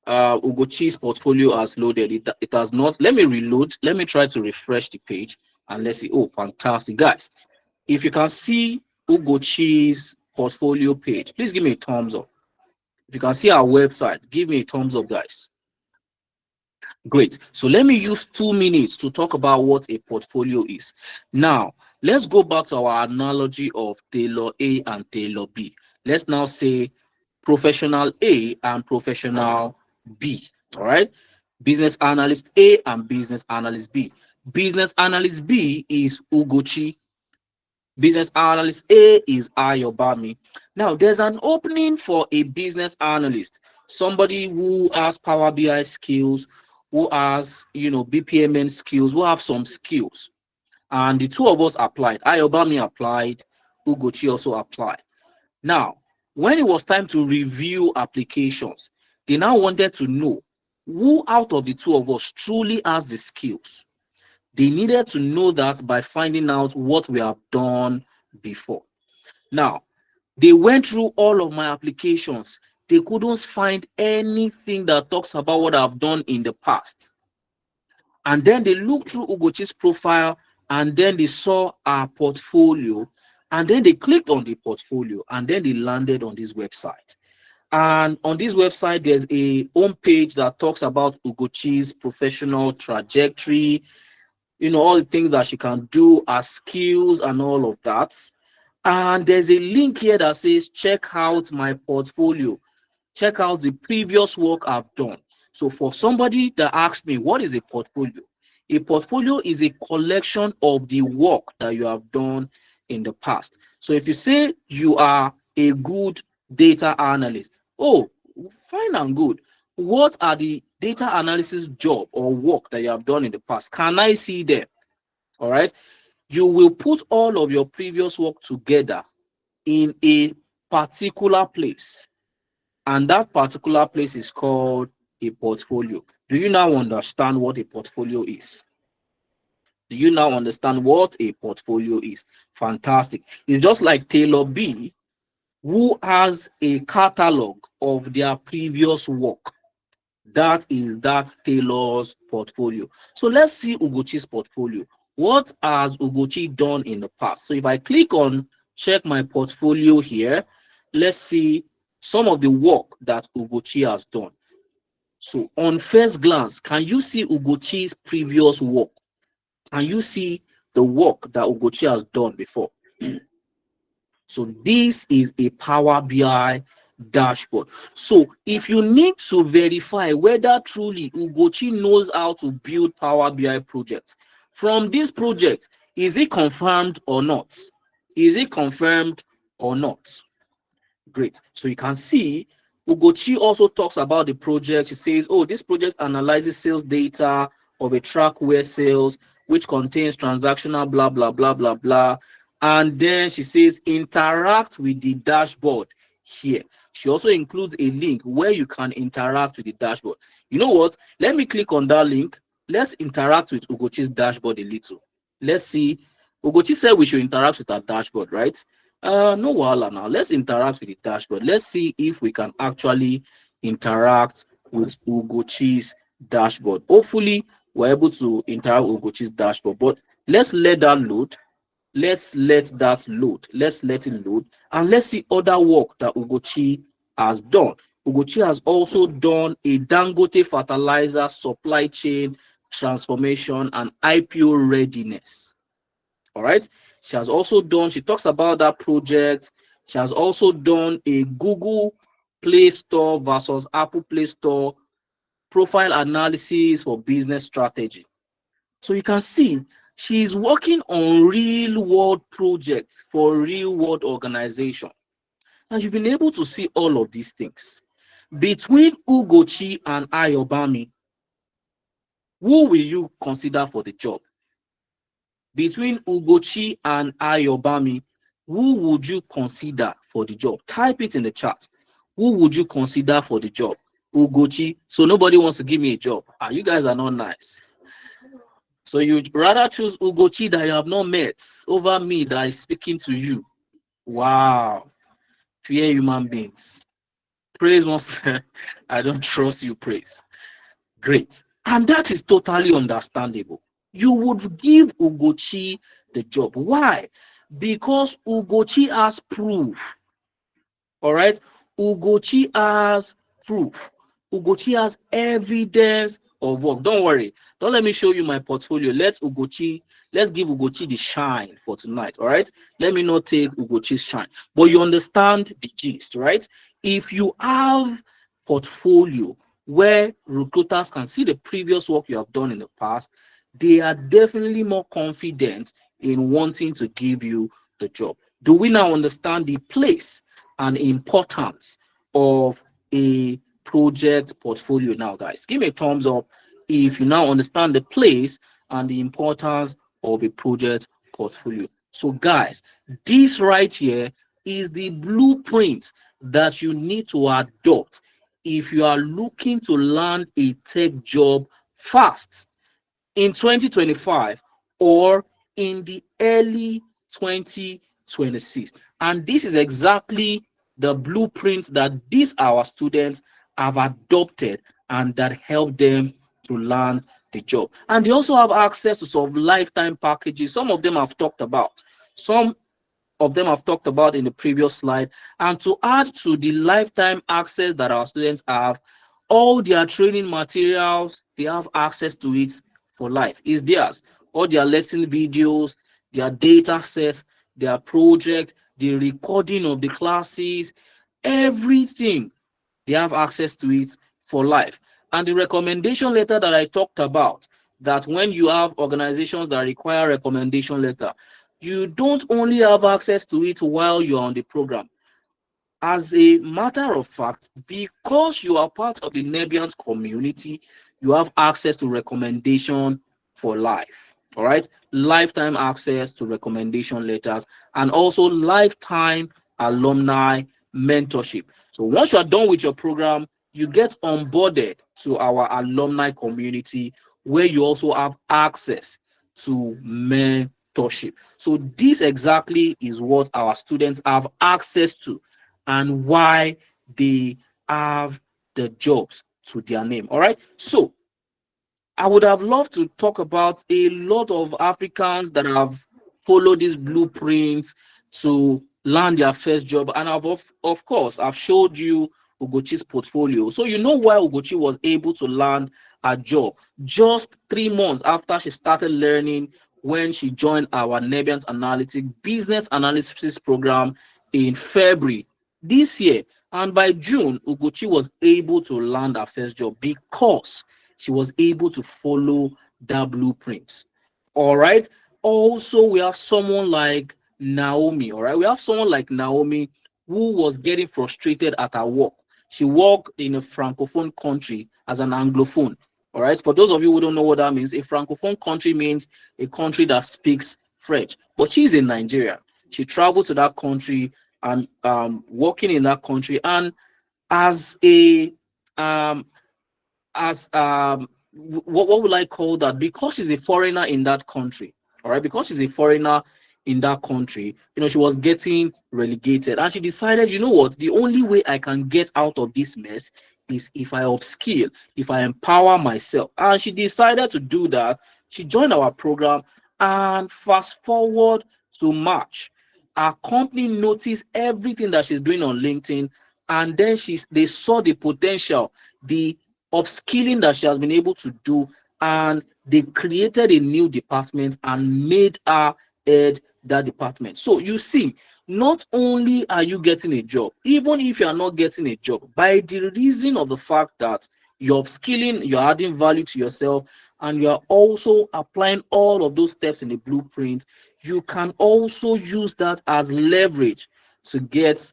Ugochi's portfolio has loaded. It has not. Let me reload. Let me try to refresh the page and let's see. Oh, fantastic, guys. If you can see Ugochi's portfolio page, please give me a thumbs up. If you can see our website, give me a thumbs up, guys. Great. So let me use 2 minutes to talk about what a portfolio is. Now, let's go back to our analogy of tailor A and tailor B. Let's now say professional A and professional B. All right. Business analyst A and business analyst B. Business analyst B is Ugochi. Business analyst A is Ayobami. Now, there's an opening for a business analyst, somebody who has Power BI skills, who has, BPMN skills, who have some skills. And the two of us applied. Ayobami applied, Ugochi also applied. Now, when it was time to review applications, they now wanted to know who out of the two of us truly has the skills. They needed to know that by finding out what we have done before. Now, they went through all of my applications. They couldn't find anything that talks about what I've done in the past. And then they looked through Ugochi's profile and then they saw our portfolio and then they clicked on the portfolio and then they landed on this website. And on this website, there's a home page that talks about Ugochi's professional trajectory, all the things that she can do, her skills and all of that. And there's a link here that says, check out my portfolio. Check out the previous work I've done. So for somebody that asks me, what is a portfolio? A portfolio is a collection of the work that you have done in the past. So if you say you are a good data analyst, oh, fine and good. What are the data analysis job or work that you have done in the past? Can I see them? All right. You will put all of your previous work together in a particular place. And that particular place is called a portfolio. Do you now understand what a portfolio is? Do you now understand what a portfolio is? Fantastic. It's just like Taylor B, who has a catalog of their previous work. That is that Taylor's portfolio. So let's see Ugochi's portfolio. What has Ugochi done in the past? So if I click on check my portfolio here, let's see some of the work that Ugochi has done. So on first glance, can you see Ugochi's previous work? Can you see the work that Ugochi has done before? So this is a Power BI dashboard. So if you need to verify whether truly Ugochi knows how to build Power BI projects, from this project, is it confirmed or not? Is it confirmed or not? Great. So you can see Ugochi also talks about the project. She says, oh, this project analyzes sales data of a trackware sales, which contains transactional blah, blah, blah, blah, blah. And then she says, interact with the dashboard here. She also includes a link where you can interact with the dashboard. You know what? Let me click on that link. Let's interact with Ugochi's dashboard a little. Let's see. Ugochi said we should interact with our dashboard, right? No wahala now. Let's interact with the dashboard. Let's see if we can actually interact with Ugochi's dashboard. Hopefully, we're able to interact with Ugochi's dashboard. But let's let that load. Let's let that load. Let's let it load. And let's see other work that Ugochi has done. Ugochi has also done a Dangote fertilizer supply chain transformation and IPO readiness. All right. She has also done, she talks about that project. She has also done a Google Play Store versus Apple Play Store profile analysis for business strategy. So you can see she is working on real world projects for real world organization. And you've been able to see all of these things. Between Ugochi and Ayobami, who will you consider for the job? Between Ugochi and Ayobami, who would you consider for the job? Type it in the chat. Who would you consider for the job? Ugochi. So nobody wants to give me a job. You guys are not nice. So you'd rather choose Ugochi that you have not met over me that is speaking to you. Wow. Fear human beings. Praise once. I don't trust you, praise. Great. And that is totally understandable. You would give Ugochi the job. Why? Because Ugochi has proof. All right? Ugochi has proof. Ugochi has evidence of work. Don't worry. Don't let me show you my portfolio. Let's give Ugochi the shine for tonight. All right? Let me not take Ugochi's shine. But you understand the gist, right? If you have portfolio where recruiters can see the previous work you have done in the past, they are definitely more confident in wanting to give you the job. Do we now understand the place and importance of a project portfolio now, guys? Give me a thumbs up if you now understand the place and the importance of a project portfolio. So, guys, this right here is the blueprint that you need to adopt if you are looking to land a tech job fast in 2025 or in the early 2026. And this is exactly the blueprint that these our students have adopted and that help them to land the job. And they also have access to some lifetime packages. Some of them I've talked about. Some of them I've talked about in the previous slide. And to add to the lifetime access that our students have, all their training materials, they have access to it for life. It's theirs. All their lesson videos, their data sets, their project, the recording of the classes, everything, they have access to it for life. And the recommendation letter that I talked about, that when you have organizations that require recommendation letter, you don't only have access to it while you're on the program. As a matter of fact, because you are part of the Nebians community, you have access to recommendation for life. All right, lifetime access to recommendation letters and also lifetime alumni mentorship. So once you are done with your program, you get onboarded to our alumni community where you also have access to mentorship. So this exactly is what our students have access to and why they have the jobs to their name. All right. So I would have loved to talk about a lot of Africans that have followed these blueprints to land their first job. And of course, I've showed you Ugochi's portfolio. So you know why Ugochi was able to land a job just 3 months after she started learning when she joined our Nebians Analytic Business Analysis Program in February this year. And by June, Ugochi was able to land her first job because she was able to follow that blueprint. All right. Also, we have someone like Naomi. All right, we have someone like Naomi who was getting frustrated at her work. She worked in a francophone country as an anglophone. All right, for those of you who don't know what that means, a francophone country means a country that speaks French. But she's in Nigeria. She traveled to that country and working in that country, and as a um as what would I call that? Because she's a foreigner in that country, all right. Because she's a foreigner in that country, she was getting relegated, and she decided, you know what? The only way I can get out of this mess is if I upskill, if I empower myself. And she decided to do that. She joined our program, and fast forward to March, our company noticed everything that she's doing on LinkedIn, and then they saw the potential, the upskilling that she has been able to do, and they created a new department and made her head that department. So you see, not only are you getting a job, even if you are not getting a job, by the reason of the fact that you're upskilling, you're adding value to yourself, and you're also applying all of those steps in the blueprint, you can also use that as leverage to get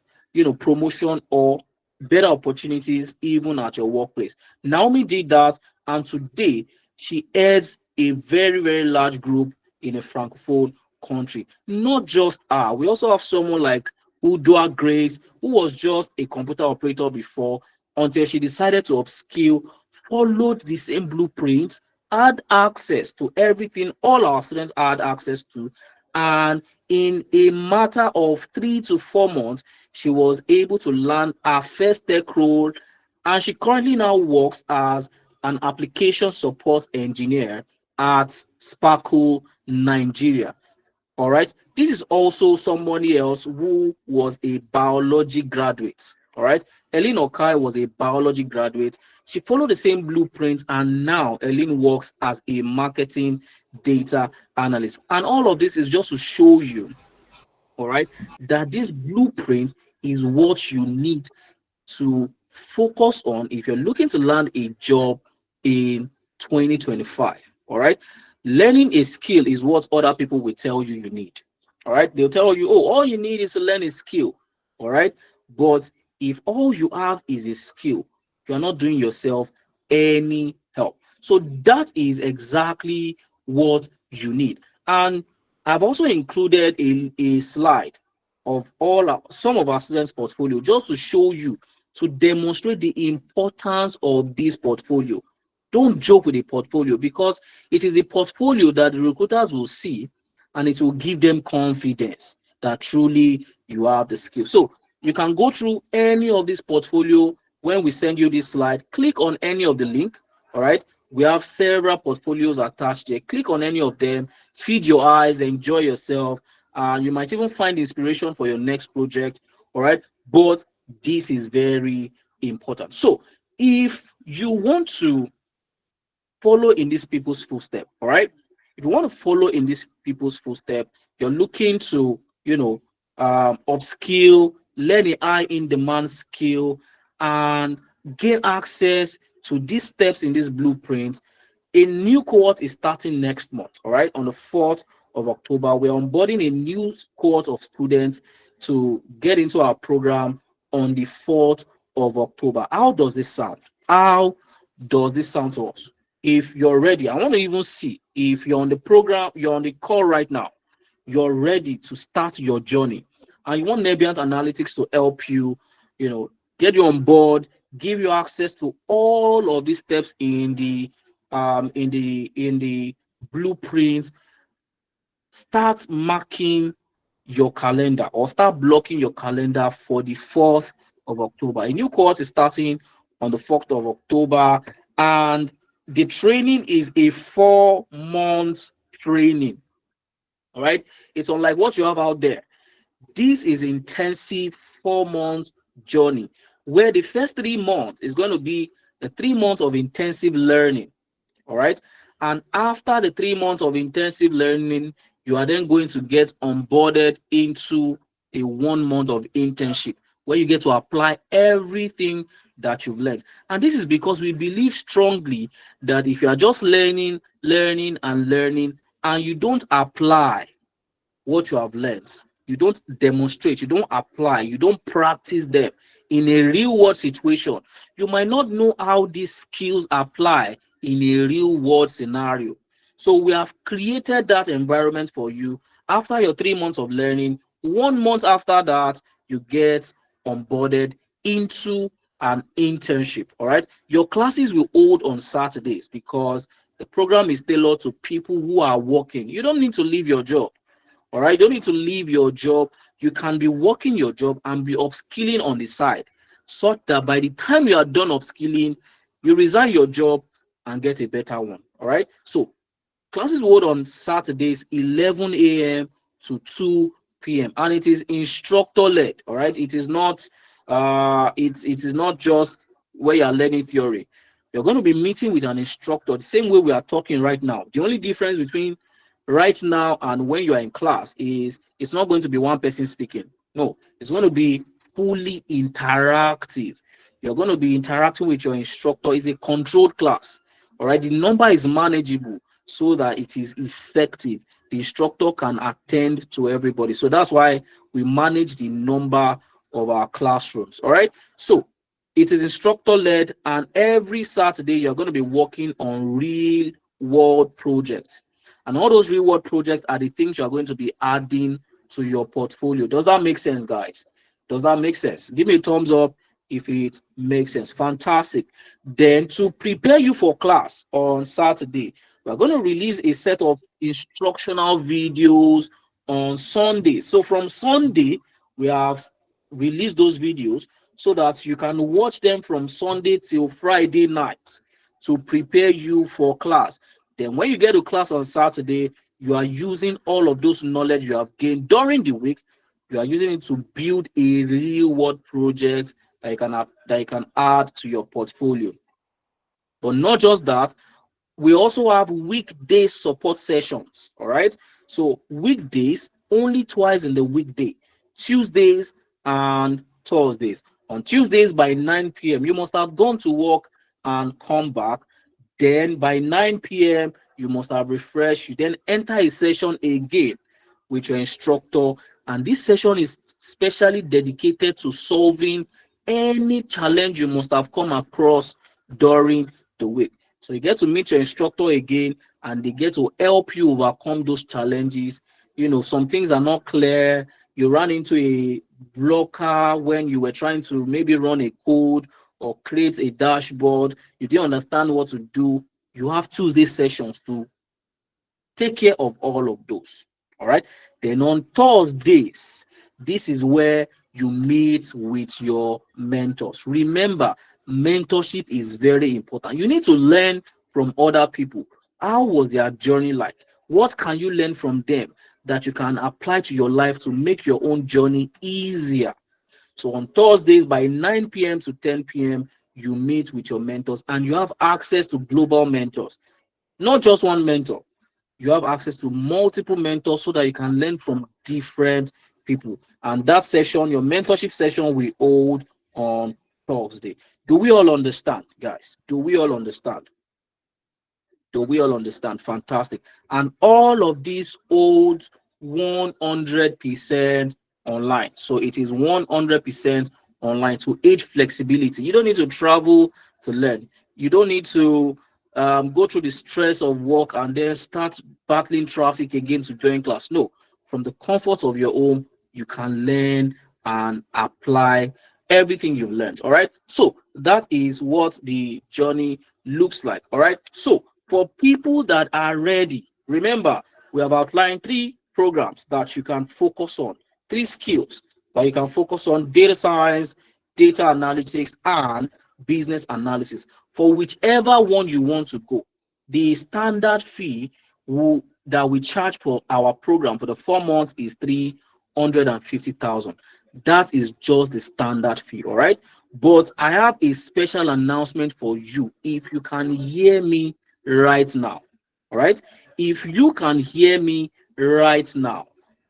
promotion or better opportunities even at your workplace. Naomi did that, and today she heads a very, very large group in a francophone country. Not just her, we also have someone like Udua Grace, who was just a computer operator before, until she decided to upskill, followed the same blueprint, had access to everything all our students had access to, and in a matter of 3 to 4 months, she was able to land her first tech role, and she currently now works as an application support engineer at Sparkle Nigeria. All right. This is also somebody else who was a biology graduate. All right. Eileen Okai was a biology graduate. She followed the same blueprint, and now Eileen works as a marketing data analyst. And all of this is just to show you, all right, that this blueprint is what you need to focus on if you're looking to land a job in 2025. All right. Learning a skill is what other people will tell you you need. All right. They'll tell you, oh, all you need is to learn a skill. All right. But if all you have is a skill, you're not doing yourself any help. So that is exactly what you need. And I've also included a slide of some of our students' portfolio just to show you, to demonstrate the importance of this portfolio. Don't joke with a portfolio, because it is a portfolio that the recruiters will see, and it will give them confidence that truly you have the skill. So you can go through any of this portfolio. When we send you this slide, click on any of the link. All right. We have several portfolios attached here. Click on any of them, feed your eyes, enjoy yourself. You might even find inspiration for your next project. All right. But this is very important. So if you want to follow in these people's footstep, all right, if you want to follow in these people's footstep, you're looking to upskill, learn a high in demand skill, and gain access to these steps in this blueprint. A new cohort is starting next month, all right, on the 4th of October. We're onboarding a new cohort of students to get into our program on the 4th of October. How does this sound? How does this sound to us? If you're ready, I want to even see if you're on the program, you're on the call right now, you're ready to start your journey, and you want Nebient Analytics to help you, get you on board, give you access to all of these steps in the blueprints. Start marking your calendar, or start blocking your calendar for the 4th of October. A new course is starting on the 4th of October, and the training is a 4 month training. All right. It's unlike what you have out there. This is intensive 4 month journey, where the first 3 months is going to be the 3 months of intensive learning. All right. And after the 3 months of intensive learning, you are then going to get onboarded into a 1 month of internship, where you get to apply everything that you've learned. And this is because we believe strongly that if you are just learning, learning, and learning, and you don't apply what you have learned, you don't demonstrate, you don't apply, you don't practice them in a real world situation, you might not know how these skills apply in a real world scenario. So we have created that environment for you. After your 3 months of learning, 1 month after that, you get onboarded into an internship. All right. Your classes will hold on Saturdays because the program is tailored to people who are working. You don't need to leave your job. All right. You don't need to leave your job. You can be working your job and be upskilling on the side, such that by the time you are done upskilling, you resign your job and get a better one. All right. So classes hold on Saturdays, 11 a.m. to 2 p.m. and it is instructor led. All right. It is not just where you are learning theory. You're going to be meeting with an instructor the same way we are talking right now. The only difference between right now and when you are in class is it's not going to be one person speaking. No, it's going to be fully interactive. You're going to be interacting with your instructor. It's a controlled class. All right. The number is manageable so that it is effective. The instructor can attend to everybody. So that's why we manage the number of our classrooms. All right. So it is instructor led, and every Saturday you're going to be working on real world projects. And all those real world projects are the things you're going to be adding to your portfolio. Does that make sense, guys? Does that make sense? Give me a thumbs up if it makes sense. Fantastic. Then to prepare you for class on Saturday, we're going to release a set of instructional videos on Sunday. So from Sunday, we have released those videos so that you can watch them from Sunday till Friday night to prepare you for class. Then when you get to class on Saturday, you are using all of those knowledge you have gained during the week. You are using it to build a real world project that you can add to your portfolio. But not just that, we also have weekday support sessions. All right. So weekdays, only twice in the weekday, Tuesdays and Thursdays. On Tuesdays by 9 p.m., you must have gone to work and come back. Then by 9 p.m., you must have refreshed. You then enter a session again with your instructor. And this session is specially dedicated to solving any challenge you must have come across during the week. So you get to meet your instructor again, and they get to help you overcome those challenges. Some things are not clear. You ran into a blocker when you were trying to maybe run a code or create a dashboard. You didn't understand what to do. You have Tuesday sessions to take care of all of those. All right. Then on Thursdays, this is where you meet with your mentors. Remember, mentorship is very important. You need to learn from other people. How was their journey like? What can you learn from them that you can apply to your life to make your own journey easier? So on Thursdays by 9 p.m. to 10 p.m., you meet with your mentors and you have access to global mentors, not just one mentor. You have access to multiple mentors so that you can learn from different people. And that session, your mentorship session, we hold on Thursday. Do we all understand, guys? Do we all understand? Do we all understand? Fantastic. And all of these holds 100% online. So it is 100% online to aid flexibility. You don't need to travel to learn. You don't need to go through the stress of work and then start battling traffic again to join class. No, from the comfort of your home, you can learn and apply everything you've learned. All right. So that is what the journey looks like. All right. So for people that are ready, remember, we have outlined 3 programs that you can focus on, 3 skills that you can focus on: data science, data analytics, and business analysis. For whichever one you want to go, the standard fee that we charge for our program for the 4 months is 350,000. That is just the standard fee. All right. But I have a special announcement for you. If you can hear me right now, all right, if you can hear me right now,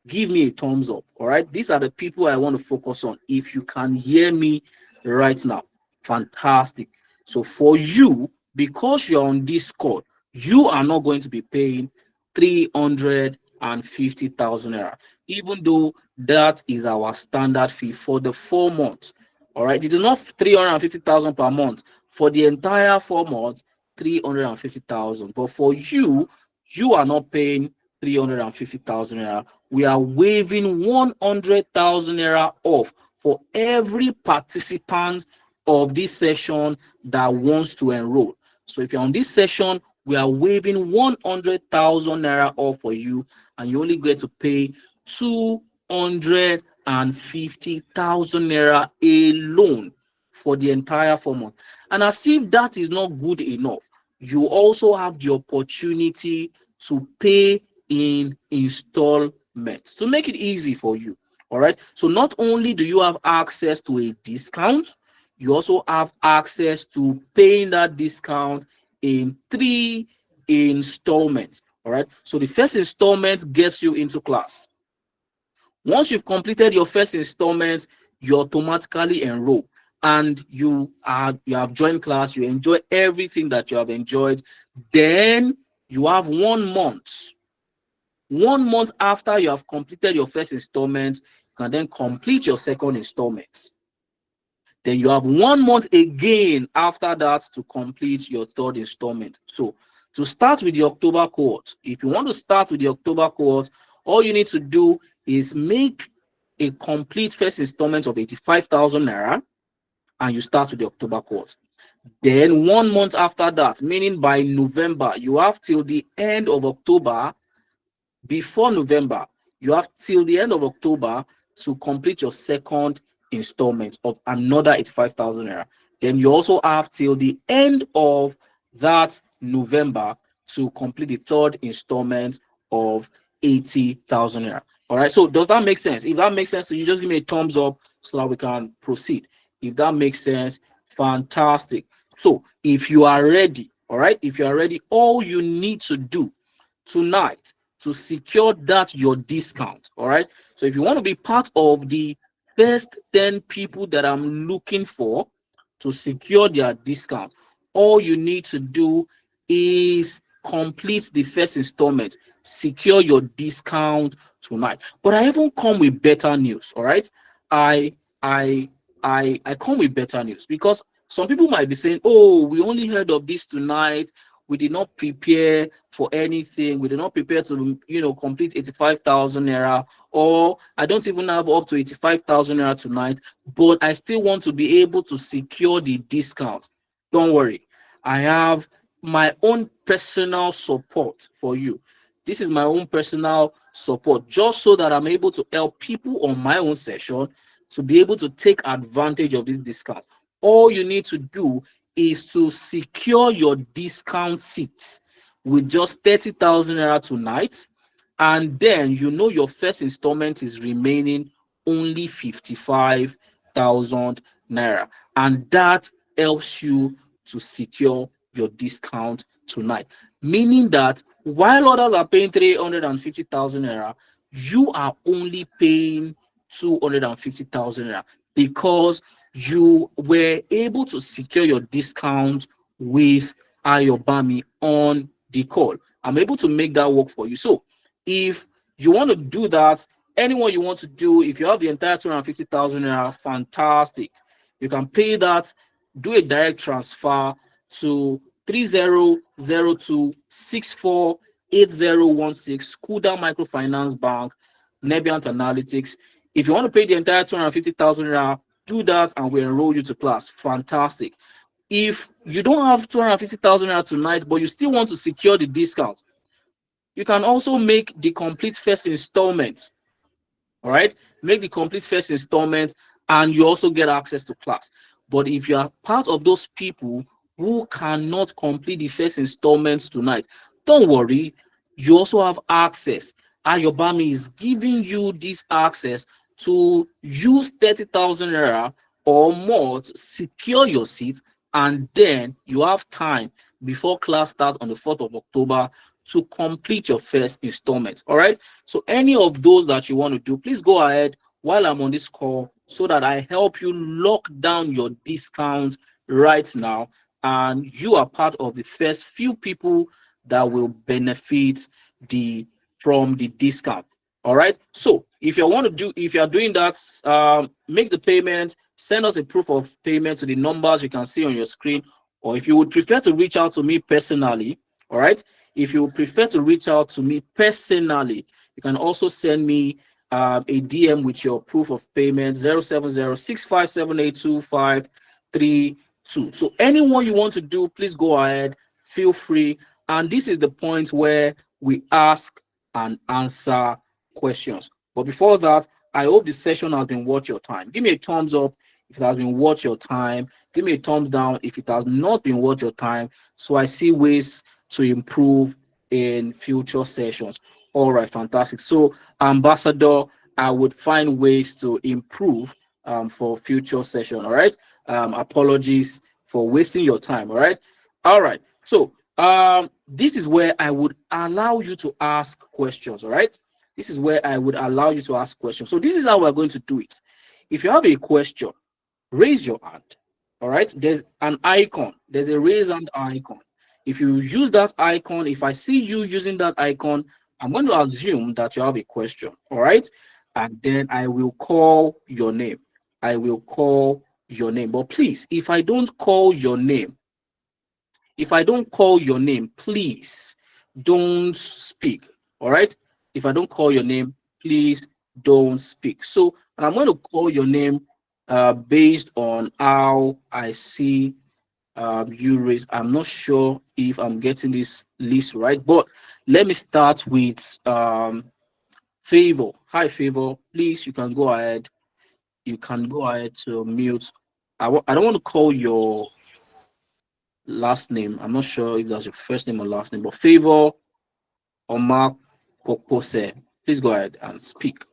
give me a thumbs up. All right, these are the people I want to focus on. If you can hear me right now, fantastic. So for you, because you're on Discord, you are not going to be paying 300 naira, even though that is our standard fee for the 4 months. All right, it is not 350,000 per month for the entire 4 months, 350,000. But for you, you are not paying 350,000 naira. We are waiving 100,000 naira off for every participant of this session that wants to enroll. So if you're on this session, we are waiving 100,000 naira off for you, and you only get to pay 250,000 naira alone for the entire 4 months. And as if that is not good enough, you also have the opportunity to pay in installments to make it easy for you. All right. So not only do you have access to a discount, you also have access to paying that discount in 3 installments. All right. So the first installment gets you into class. Once you've completed your first installment, you automatically enroll, and you have joined class, you enjoy everything that you have enjoyed. Then you have 1 month. 1 month after you have completed your first installment, you can then complete your second installment. Then you have 1 month again after that to complete your third installment. So to start with the October cohort, if you want to start with the October cohort, all you need to do is make a complete first installment of 85,000 naira, and you start with the October cohort. Then 1 month after that, meaning by November, you have till the end of October. Before November, you have till the end of October to complete your second installment of another 85,000 naira. Then you also have till the end of that November to complete the third installment of 80,000 naira. All right. So does that make sense? If that makes sense to you, just give me a thumbs up so that we can proceed. If that makes sense, fantastic. So if you are ready, all right, if you are ready, all you need to do tonight to secure that your discount. All right. So if you want to be part of the first 10 people that I'm looking for to secure their discount, all you need to do is complete the first installment, secure your discount tonight. But I even come with better news. All right. I I I come with better news, because some people might be saying, oh, we only heard of this tonight, we did not prepare for anything, we did not prepare to complete 85,000 naira, or I don't even have up to 85,000 naira tonight, but I still want to be able to secure the discount. Don't worry, I have my own personal support for you. This is my own personal support, just so that I'm able to help people on my own session to be able to take advantage of this discount. All you need to do is to secure your discount seats with just 30,000 naira tonight, and then your first installment is remaining only 55,000 naira, and that helps you to secure your discount tonight. Meaning that while others are paying 350,000 naira, you are only paying 250,000 naira, because you were able to secure your discount with Ayobami on the call. I'm able to make that work for you. So if you want to do that, anyone you want to do, if you have the entire 250,000 naira, fantastic. You can pay that, do a direct transfer to 3002648016, Kuda Microfinance Bank, Nebiant Analytics. If you want to pay the entire 250,000 naira, do that and we enroll you to class. Fantastic. If you don't have 250,000 naira tonight, but you still want to secure the discount, you can also make the complete first installment. All right, make the complete first installment, and you also get access to class. But if you are part of those people who cannot complete the first installments tonight, don't worry, you also have access. Ayobami is giving you this access to use 30,000 naira or more to secure your seat, and then you have time before class starts on the 4th of October to complete your first installment. All right. So any of those that you want to do, please go ahead while I'm on this call so that I help you lock down your discount right now, and you are part of the first few people that will benefit the from the discount. All right. So if you are doing that, make the payment, send us a proof of payment to the numbers you can see on your screen. Or if you would prefer to reach out to me personally, all right. If you would prefer to reach out to me personally, you can also send me a DM with your proof of payment 07065782532. So anyone you want to do, please go ahead, feel free. And this is the point where we ask and answer questions. But before that, I hope the session has been worth your time. Give me a thumbs up if it has been worth your time. Give me a thumbs down if it has not been worth your time, so I see ways to improve in future sessions. All right, fantastic. So, Ambassador, I would find ways to improve for future session. All right. Apologies for wasting your time. All right. All right. So, this is where I would allow you to ask questions. All right. This is where I would allow you to ask questions. So, this is how we're going to do it. If you have a question, raise your hand. All right. There's an icon. There's a raise hand icon. If you use that icon, if I see you using that icon, I'm going to assume that you have a question. All right. And then I will call your name. I will call your name. But please, if I don't call your name, please don't speak. All right. If I don't call your name, please don't speak. So, and I'm going to call your name based on how I see you raise. I'm not sure if I'm getting this list right, but let me start with Favor. Hi, Favor. Please, you can go ahead. You can go ahead to mute. I don't want to call your last name. I'm not sure if that's your first name or last name, but Favor Omar Kokose. Please go ahead and speak.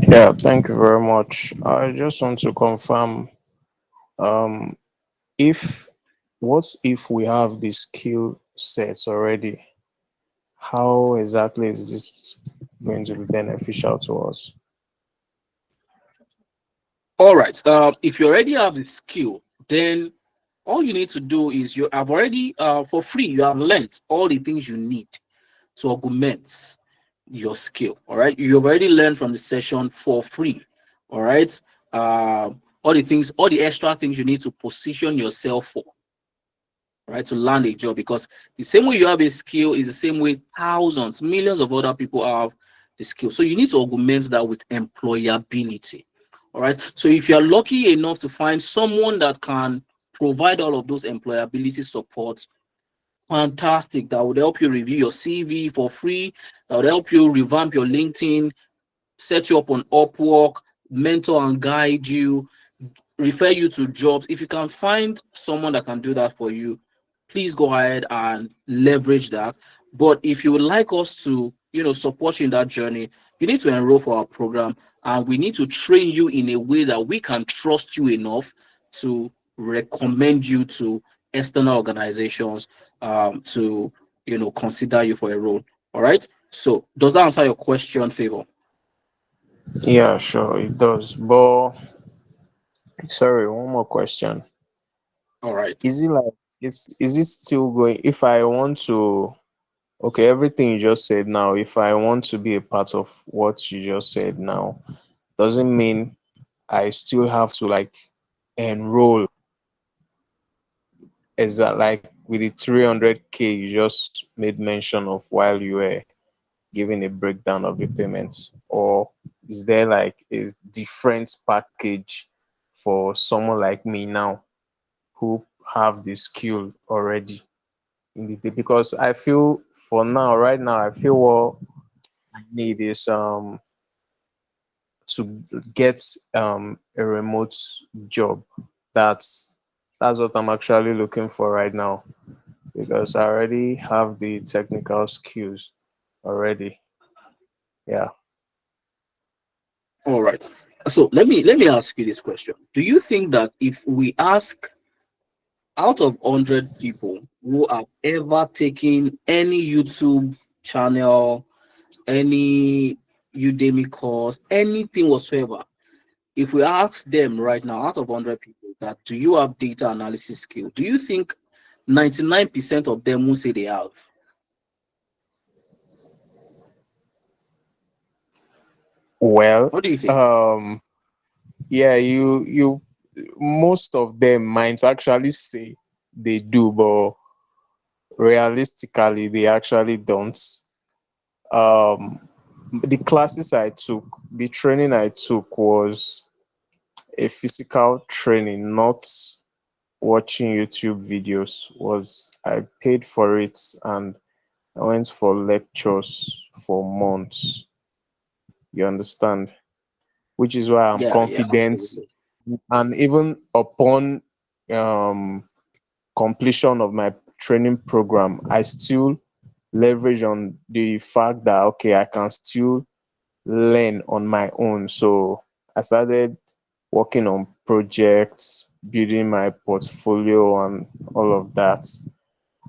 Yeah, thank you very much. I just want to confirm um if what if we have the skill sets already? How exactly is this going to be beneficial to us?
All right. If you already have the skill, then all you need to do is you have already for free. You have learned all the things you need to augment your skill. All right. You've already learned from the session for free. All right. All the things, all the extra things you need to position yourself for, right, to land a job. Because the same way you have a skill is the same way thousands, millions of other people have the skill. So you need to augment that with employability. All right. So if you're lucky enough to find someone that can provide all of those employability support, fantastic. That would help you review your CV for free. That would help you revamp your LinkedIn, set you up on Upwork, mentor and guide you, refer you to jobs. If you can find someone that can do that for you, please go ahead and leverage that. But if you would like us to, support you in that journey, you need to enroll for our program, and we need to train you in a way that we can trust you enough to recommend you to external organizations to consider you for a role. All right. So does that answer your question, Favor?
Yeah, sure, it does. But sorry, one more question.
All right.
Is it like is it still going if I want to okay, everything you just said now, if I want to be a part of what you just said now, doesn't mean I still have to like enroll is that like with the 300K you just made mention of while you were giving a breakdown of the payments, or is there like a different package for someone like me now who have the skill already in the day? Because I feel for now, right now, I feel what I need is to get a remote job. That's what I'm actually looking for right now because I already have the technical skills already. Yeah.
All right. So let me ask you this question. Do you think that if we ask out of 100 people who have ever taken any YouTube channel, any Udemy course, anything whatsoever, if we ask them right now out of 100 people that do you have data analysis skill, do you think 99% of them will say they have?
Well,
What do you think?
um, yeah, you most of them might actually say they do, but realistically, they actually don't. Um, the classes I took, the training I took was a physical training, not watching YouTube videos. Was I paid for it and I went for lectures for months. You understand? Which is why I'm
Yeah, yeah,
confident,
absolutely.
and even upon um completion of my training program, I still leverage on the fact that okay, I can still learn on my own. So I started working on projects, building my portfolio, and all of that.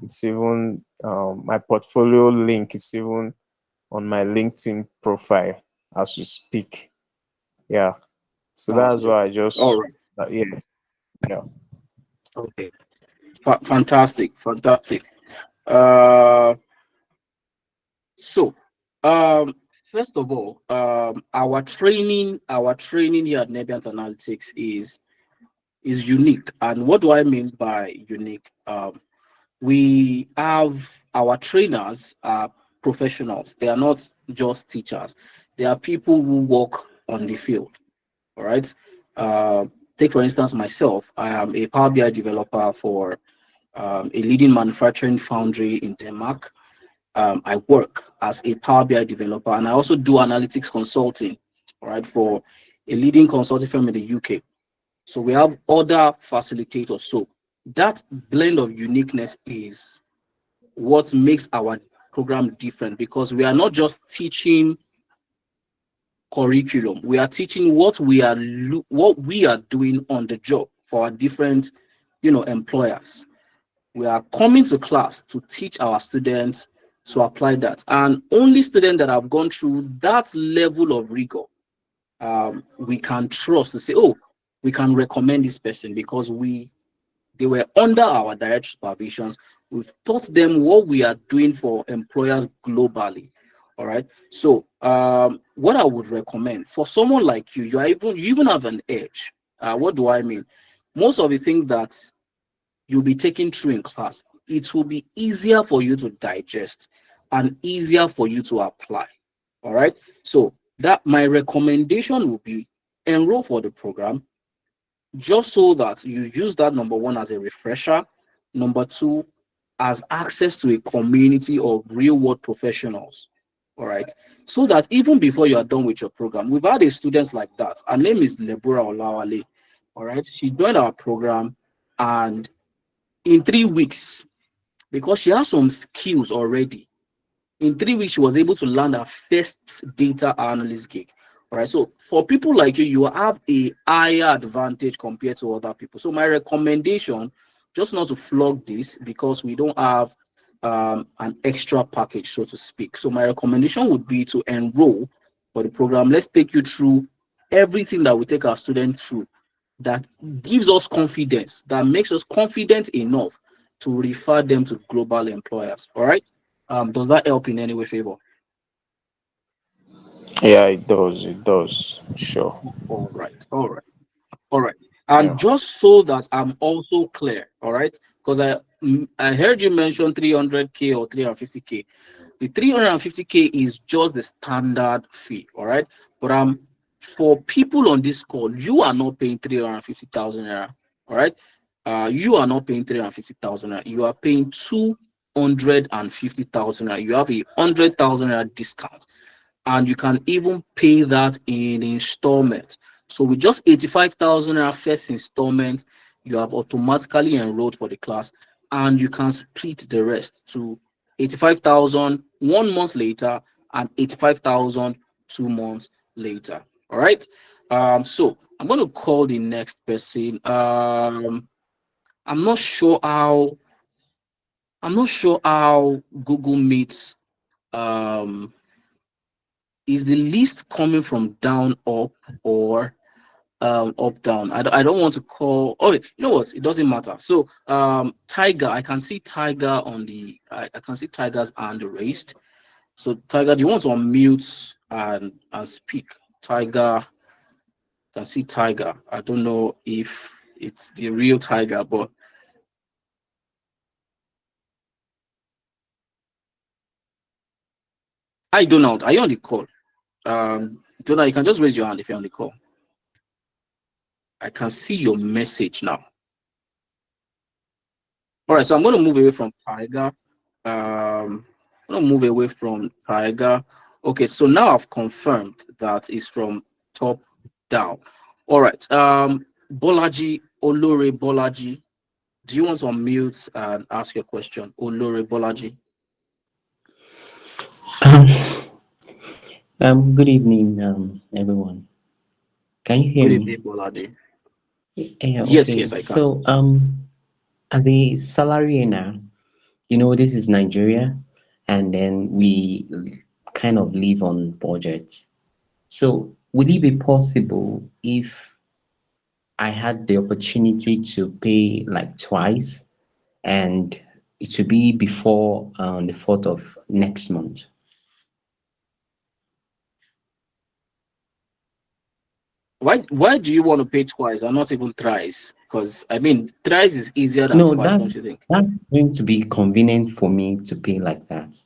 It's even my portfolio link is even on my LinkedIn profile as we speak. Yeah. So that's
Okay.
why I
All
just
right.
yeah, yeah.
Okay. Fantastic. Fantastic. Uh, so, um, first of all, our training here at Nebiant Analytics is unique. And what do I mean by unique? We have our trainers are professionals. They are not just teachers. They are people who work on the field. All right. Uh, Take for instance myself. I am a Power BI developer for a leading manufacturing foundry in Denmark. I work as a Power BI developer, and I also do analytics consulting. All right, for a leading consulting firm in the UK. So we have other facilitators. So that blend of uniqueness is what makes our program different, because we are not just teaching curriculum. We are teaching what we are doing on the job for our different, employers. We are coming to class to teach our students to apply that, and only students that have gone through that level of rigor, we can trust to say, oh, we can recommend this person because they were under our direct supervisions. We've taught them what we are doing for employers globally. All right. So, what I would recommend for someone like you, you even have an edge. What do I mean? Most of the things that you'll be taking through in class, it will be easier for you to digest and easier for you to apply. All right. So that my recommendation would be enroll for the program, just so that you use that, number one, as a refresher, number two, as access to a community of real world professionals. All right. So that even before you are done with your program, we've had a student like that. Her name is Lebura Olawale. All right. She joined our program, and in 3 weeks, because she has some skills already, in 3 weeks, she was able to land her first data analyst gig. All right. So for people like you have a higher advantage compared to other people. So my recommendation, just not to flog this because we don't have an extra package, so to speak. So my recommendation would be to enroll for the program. Let's take you through everything that we take our students through, that gives us confidence, that makes us confident enough to refer them to global employers. All right. Does that help in any way, favor?
Yeah, it does. It does. Sure.
All right. All right. All right.
Yeah.
And just so that I'm also clear, all right, because I heard you mention 300K or 350K. The 350K is just the standard fee, all right. But for people on this call, you are not paying 350,000 naira, all right. You are not paying 350,000 naira. You are paying 250,000 naira. You have a 100,000 naira discount, and you can even pay that in installment. So with just 85,000 naira first installment, you have automatically enrolled for the class, and you can split the rest to 85,000 1 month later and 85,000 2 months later. All right. So I'm going to call the next person. I'm not sure how Google Meets um is the list coming from down up or up down. I don't want to call. Oh, you know what, it doesn't matter. So Tiger, I can see Tiger on the I can see Tiger's hand raised. So Tiger, do you want to unmute and speak? Tiger. Can see Tiger. I don't know if it's the real Tiger, but hi Donald, are you on the call? Donald, you can just raise your hand if you're on the call. I can see your message now. All right, so I'm going to move away from Tiger. I'm going to move away from Tiger. Okay, so now I've confirmed that it's from top down. All right, Bolaji, Olore Bolaji, do you want to unmute and ask your question? Olore Bolaji.
Um, good evening, everyone. Can you hear
Good
me?
evening, Bolaji.
Yeah,
Yes, yes,
okay.
I can.
So, as a salary earner, this is Nigeria, and then we kind of live on budget. So, would it be possible if I had the opportunity to pay like twice, and it should be before the 4th of next month?
Why do you want to pay twice and not even thrice? Because I mean, thrice is easier than
No,
twice, don't you think?
that's going to be convenient for me to pay like that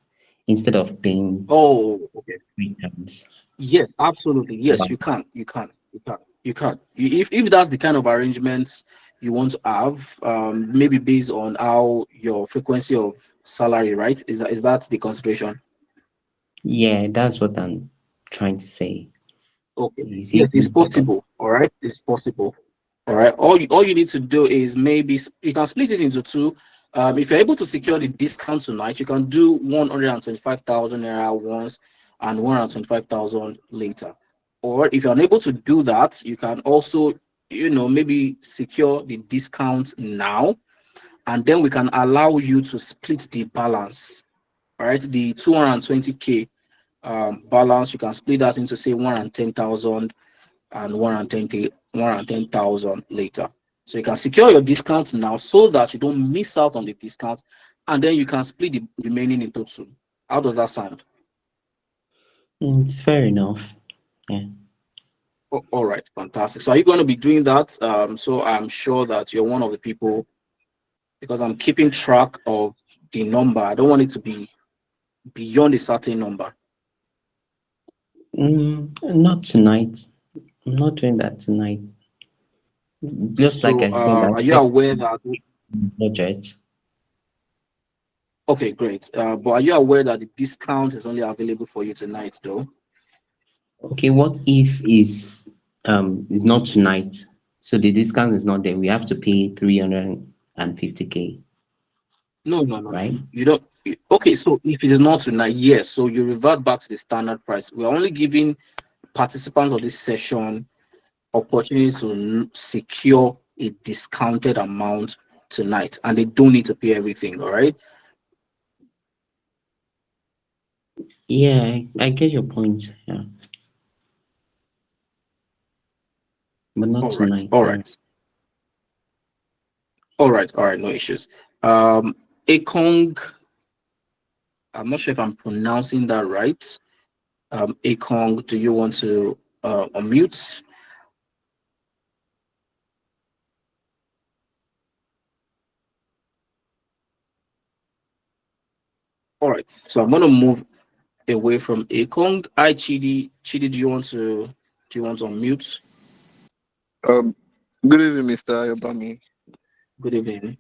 instead of paying
Oh, okay.
3 times.
Yes, absolutely. Yes,
Wow.
you can. You can. You can. You can. If that's the kind of arrangements you want to have, maybe based on how your frequency of salary, right? Is that the consideration?
Yeah, that's what I'm trying to say.
Okay.
Is
Yes,
it
it's
possible?
possible. All right, it's possible. All right. All you need to do is maybe you can split it into two. If you're able to secure the discount tonight, you can do 125,000 naira once and 125,000 later. Or if you're unable to do that, you can also, maybe secure the discount now, and then we can allow you to split the balance. All right, the 220k balance, you can split that into say 110,000 and 110,000 later. So you can secure your discount now so that you don't miss out on the discount, and then you can split the remaining into two. How does that sound?
It's fair enough. Yeah.
All right, fantastic. So are you going to be doing that? So I'm sure that you're one of the people, because I'm keeping track of the number. I don't want it to be beyond a certain number.
Not tonight. I'm not doing that tonight. Just like
So
I said, I
are you
said
aware that?
budget.
Okay, great. But are you aware that the discount is only available for you tonight, though?
Okay, what if is not tonight? So the discount is not there. We have to pay 350K,
No, no, no, no.
right?
You don't. Okay, so if it is not tonight, yes. So you revert back to the standard price. We're only giving participants of this session opportunity to secure a discounted amount tonight, and they don't need to pay everything. All right.
Yeah, I get your point. Yeah, but not
All right.
tonight.
All
Sorry.
right. All right. All right. No issues. Um, Ekong. I'm not sure if I'm pronouncing that right. Ekong, do you want to unmute? All right. So I'm gonna move away from Akong. Hi, Chidi. Chidi, do you want to unmute?
Um, Good evening, Mr. Ayobami.
Good evening.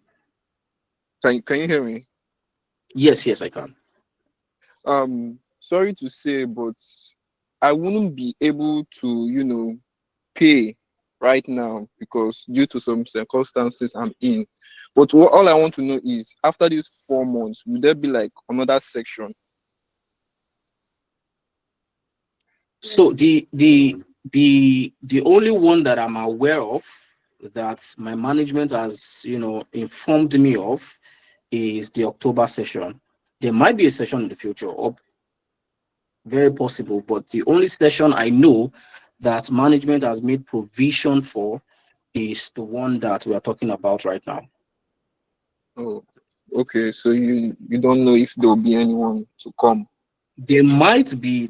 Can you hear me?
Yes, yes, I can.
Sorry to say, but I wouldn't be able to, pay right now because due to some circumstances I'm in. But all I want to know is after these 4 months, will there be like another section?
So the only one that I'm aware of that my management has informed me of is the October session. There might be a session in the future, or very possible, but the only session I know that management has made provision for is the one that we are talking about right now.
Oh, okay. So you don't know if there will be anyone to come.
There might be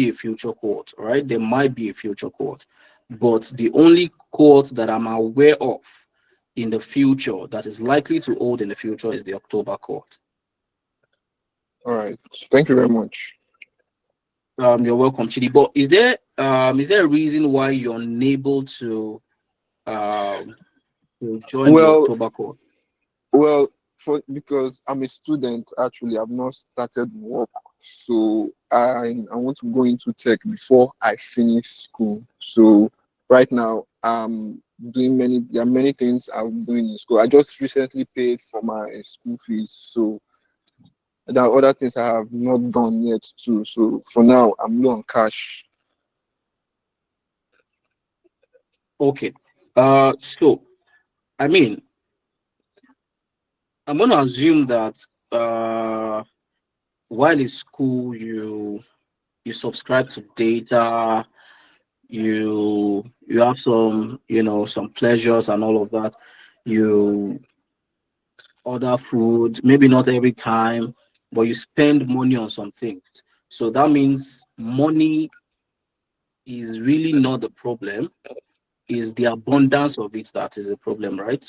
a future court, right? There might be a future court, but the only court that I'm aware of in the future that is likely to hold in the future is the October court.
All right. Thank you very much.
You're welcome, Chidi. But is there a reason why you're unable um to join the
Well,
October court?
well, for because I'm a student, actually, I've not started work, so I want to go into tech before I finish school. So right now, there are many things I'm doing in school. I just recently paid for my school fees, so there are other things I have not done yet too. So for now, I'm low on cash.
Okay. So I mean, I'm gonna assume that uh while in school you subscribe to data, you have some pleasures and all of that. You order food, maybe not every time, but you spend money on some things. So that means money is really not the problem, is the abundance of it that is the problem, right?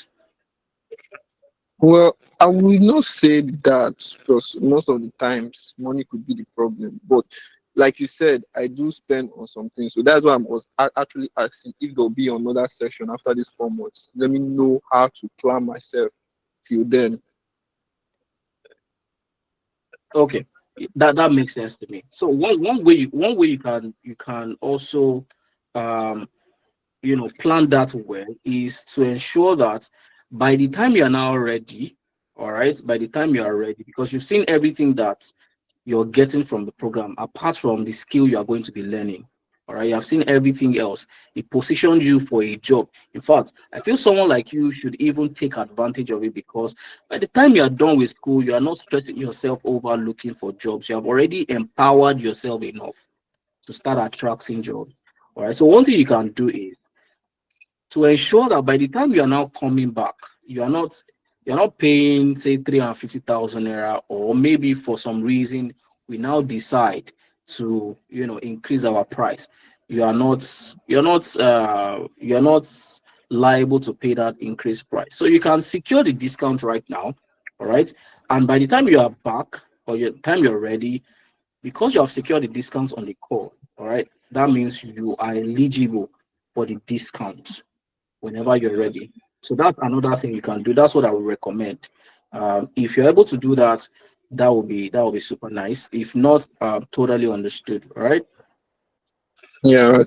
Well, I will not say that because most of the times money could be the problem. But like you said, I do spend on something. So that's why I was actually asking if there'll be another session after these 4 months. Let me know how to plan myself till then.
Okay, that makes sense to me. So one way you can also um plan that well is to ensure that by the time you are now ready, all right, by the time you are ready, because you've seen everything that you're getting from the program, apart from the skill you are going to be learning. All right, you have seen everything else. It positions you for a job. In fact, I feel someone like you should even take advantage of it because by the time you are done with school, you are not stressing yourself over looking for jobs. You have already empowered yourself enough to start attracting jobs. All right, so one thing you can do is to ensure that by the time you are now coming back, you're not paying say 350,000 naira, or maybe for some reason we now decide to increase our price. You're not liable to pay that increased price. So you can secure the discount right now, all right? And by the time you are back or your time you're ready, because you have secured the discount on the call, all right, that means you are eligible for the discount whenever you're ready. So that's another thing you can do. That's what I would recommend. If you're able to do that, that will be super nice. If not, totally understood. All right.
Yeah,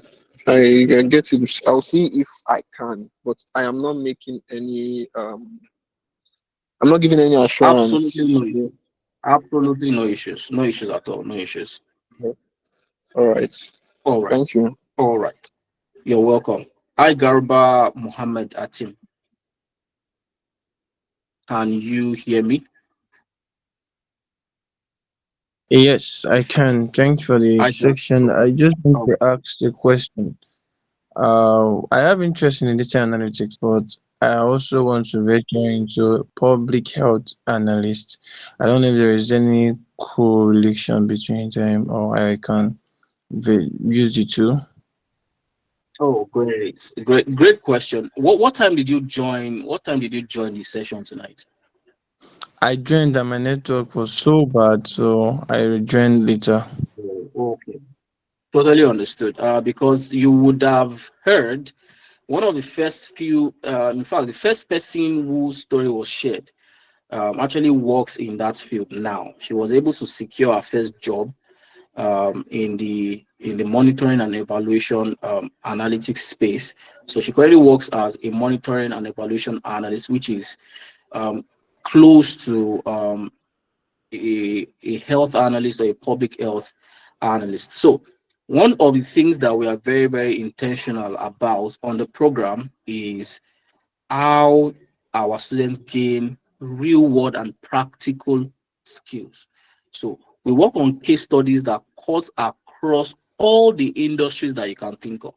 I get it. I'll see if I can, but I am not making any I'm not giving any
Absolutely
assurance.
no issues. Absolutely no issues. No issues at all. No issues.
So, all right.
All right.
Thank you.
All right. You're welcome. I Garba Muhammad Atim. Can you hear me?
Yes, I can. Thanks for the
I got
section.
okay.
I just want
All
to
right.
ask the question. I have interest in data analytics, but I also want to venture into public health analyst. I don't know if there is any correlation between them, or I can use the two.
Oh, great question. What time did you join? What time did you join the session tonight?
I joined and my network was so bad, so I joined later.
Oh, okay. Totally understood. Because you would have heard one of the first few, in fact, the first person whose story was shared actually works in that field now. She was able to secure her first job in the monitoring and evaluation analytics space. So she currently works as a monitoring and evaluation analyst, which is um, close to a health analyst or a public health analyst. So one of the things that we are very, very intentional about on the program is how our students gain real world and practical skills. So we work on case studies that cut across all the industries that you can think of.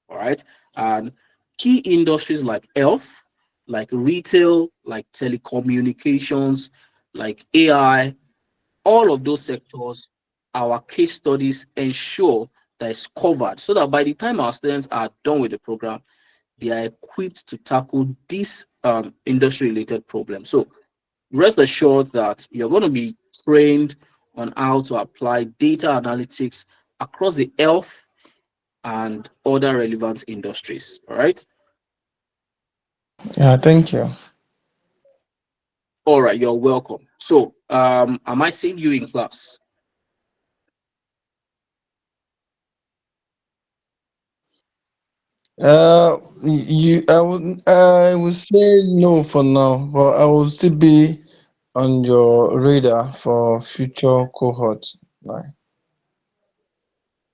All right. And key industries like health, like retail, like telecommunications, like AI, all of those sectors our case studies ensure that it's covered so that by the time our students are done with the program, they are equipped to tackle this industry related problem. So rest assured that you're going to be trained on how to apply data analytics across the health and other relevant industries. All right.
Yeah, thank you.
All right. You're welcome. So, am I seeing you in class?
I would say no for now, but I will still be on your radar for future cohorts. Like,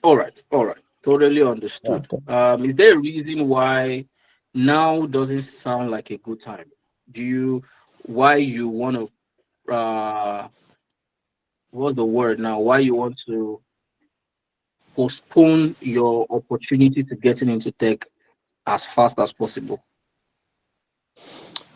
All right. All right. Totally
yeah,
understood. Is there a reason why now doesn't sound like a good time? Do you, why you want to, what's the word now? Why you want to postpone your opportunity to getting into tech as fast as possible?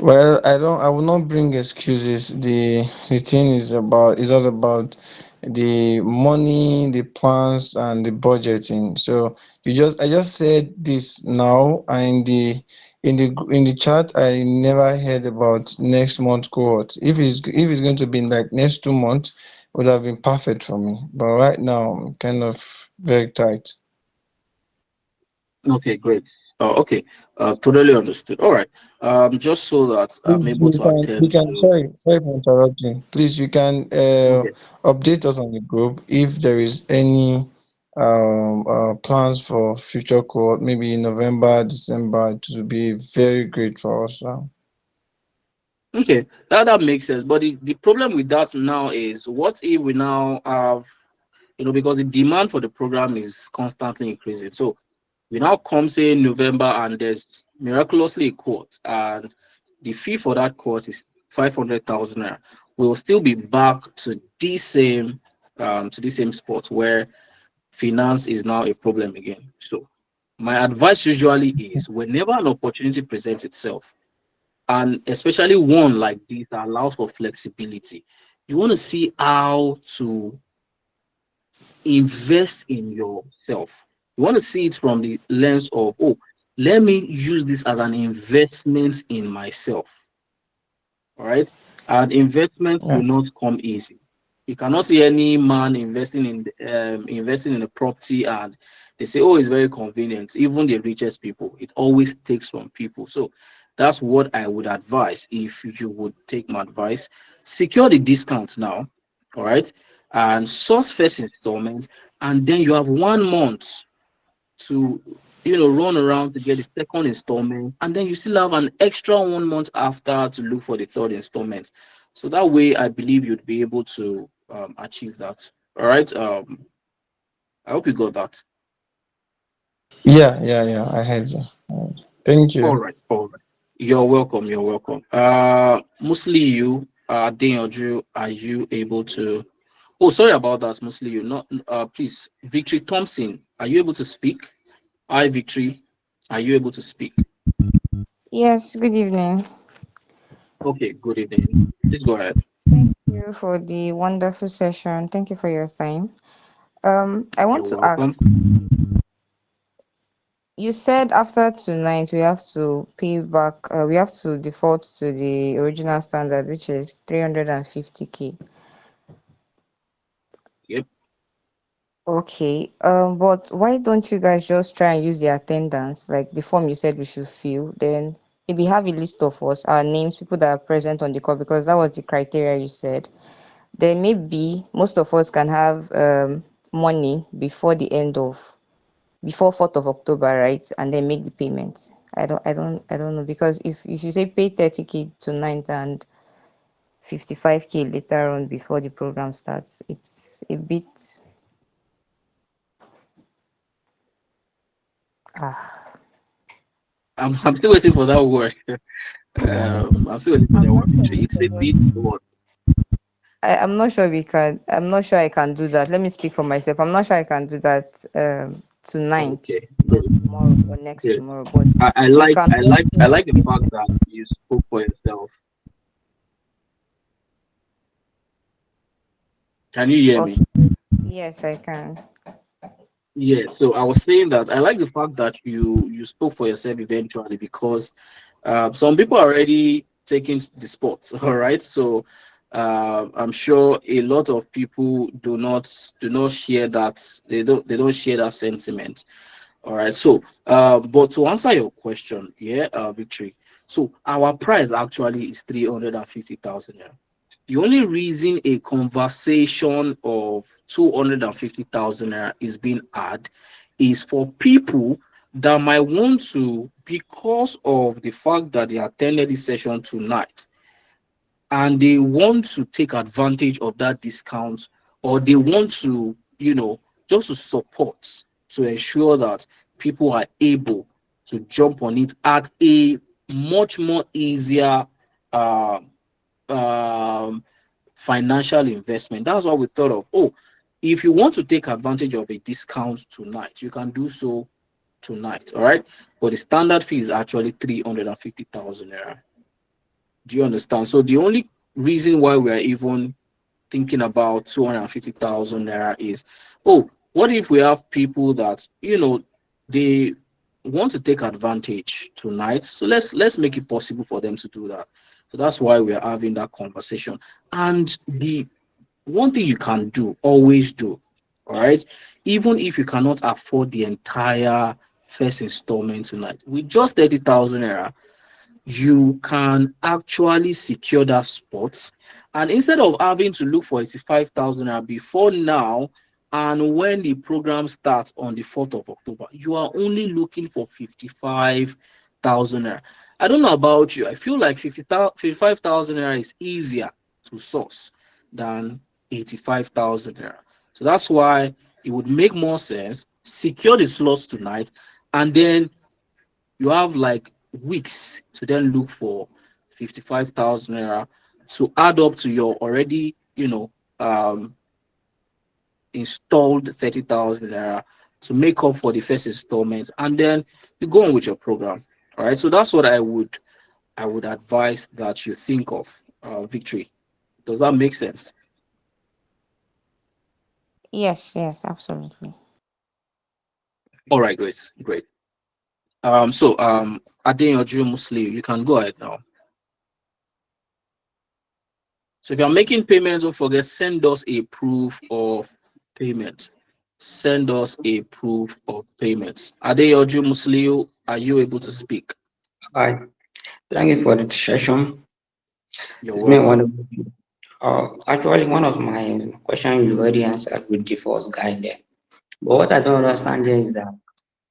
well, I will not bring excuses. The thing is all about the money, the plans, and the budgeting. So I just said this now, and in the chat, I never heard about next month cohort. If it's going to be in like next 2 months, would have been perfect for me. But right now, I'm kind of very tight.
Okay, great. Oh, okay. Totally understood. All right. Just so that I'm
Please,
able to
you
attend
can,
to.
sorry for interrupting. Please, you can
Okay.
update us on the group if there is any plans for future cohort, maybe in November, December. It would be very great for us.
Okay, that makes sense. But the problem with that now is what if we now have, because the demand for the program is constantly increasing. So we now come say November and there's miraculously a court and the fee for that court is 500,000 naira. We will still be back to the same spot where finance is now a problem again. So my advice usually is whenever an opportunity presents itself, and especially one like this that allows for flexibility, you want to see how to invest in yourself. You want to see it from the lens of, oh, let me use this as an investment in myself. All right. And investment
Yeah.
will not come easy. You cannot see any man investing in a property and they say, oh, it's very convenient. Even the richest people, it always takes from people. So that's what I would advise if you would take my advice. Secure the discount now, all right, and sort first installment, and then you have 1 month to run around to get the second installment, and then you still have an extra 1 month after to look for the third installment. So that way I believe you'd be able to achieve that. All right. I hope you got that.
Yeah. I heard you. Thank
All
you.
right, all right. You're welcome, you're welcome. Mostly you, Deandrew, are you able to, oh, sorry about that, mostly you, not please, Victory Thompson, are you able to speak? Hi, Victory, are you able to speak?
Yes, good evening.
Okay, good evening. Please go ahead.
Thank you for the wonderful session. Thank you for your time. I want
You're
to
welcome.
ask, you said after tonight we have to pay back, we have to default to the original standard, which is 350K.
Yep.
Okay, but why don't you guys just try and use the attendance, like the form you said we should fill, then maybe have a list of us, our names, people that are present on the call, because that was the criteria you said. Then maybe most of us can have money before 4th of October, right? And then make the payments. I don't know, because if you say pay 30K tonight and 55K later on before the program starts, it's a bit
I'm still waiting for that word. I'm still waiting for
I'm
that
not
word,
sure
Victory.
we
It's a
can.
bit what?
I'm not sure I can do that. Let me speak for myself. I'm not sure I can do that tonight
Okay,
or
good.
tomorrow or next
Good.
tomorrow. But
I
we
like
can
I
just
like I
make
like the fact
it.
that you spoke for yourself. Can you hear me?
Okay. Yes, I can.
Yeah, so I was saying that I like the fact that you spoke for yourself eventually, because some people are already taking the sport. All right, so I'm sure a lot of people do not share that, they don't share that sentiment. All right, so but to answer your question, yeah, Victory. So our price actually is 350,000. The only reason a conversation of 250,000 naira is being had is for people that might want to, because of the fact that they attended this session tonight, and they want to take advantage of that discount, or they want to, just to support, to ensure that people are able to jump on it at a much more easier uh, um, financial investment. That's why we thought of, oh, if you want to take advantage of a discount tonight, you can do so tonight. All right. But the standard fee is actually 350,000 naira. Do you understand? So the only reason why we are even thinking about 250,000 naira is, oh, what if we have people that, they want to take advantage tonight? So let's make it possible for them to do that. So that's why we are having that conversation. And the one thing you can do, always do, all right, even if you cannot afford the entire first installment tonight, with just 30,000 naira, you can actually secure that spot. And instead of having to look for 85,000 naira before now, and when the program starts on the 4th of October, you are only looking for 55,000 naira. I don't know about you. I feel like 55,000 naira is easier to source than 85,000 naira. So that's why it would make more sense. Secure the slots tonight, and then you have like weeks to then look for 55,000 naira to add up to your already, installed 30,000 naira, to make up for the first installment, and then you go on with your program. All right. So that's what I would advise that you think of, Victory. Does that make sense?
Yes, yes, absolutely.
All right, Grace. Great. So Adeyanju Muslim, you can go ahead now. So if you're making payments, don't forget, send us a proof of payment. Send us a proof of payments. Adeyoju Musliu, are you able to speak?
Hi, thank you for the session.
You're
It's been a
welcome.
wonderful. Actually, one of my questions you already answered with the first guy there. But what I don't understand here is that,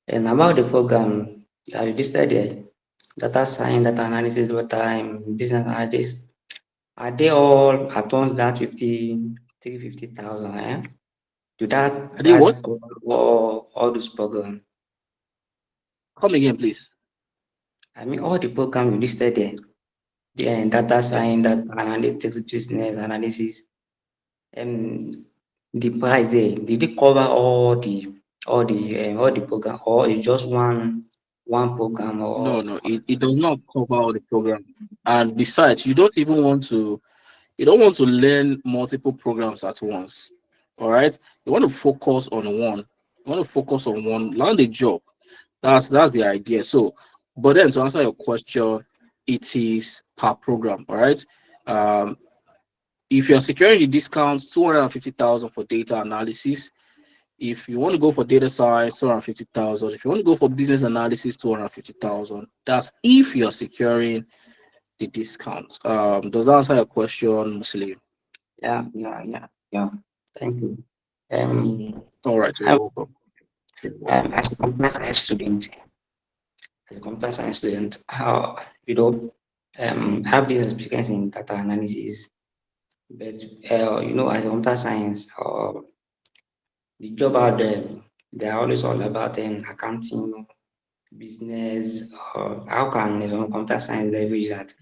and about the program that you listed there, data science, data analysis, data business analytics, are they all at once that 350,000? Do that
Ade,
price
what?
cover all those programs?
Come again, please.
I mean, all the programs you listed there, the data science, data analytics, business analysis, and the price there, did it cover all the program, or is just one program
No,
or
no, it does not cover all the program. And besides, you don't want to learn multiple programs at once. All right. You want to focus on one. You want to focus on one, land a job. That's the idea. So, but then to answer your question, it is per program. All right. Um, if you're securing the discounts, 250,000 for data analysis. If you want to go for data science, 250,000. If you want to go for business analysis, 250,000. That's if you're securing the discounts. Does that answer your question, Muslim?
yeah. Thank you.
All right, you're
I'm,
welcome. You're welcome.
as a computer science student, how have this experience in data analysis, but as a computer science, the job out there, they are always all about accounting, business. How can computer science leverage that?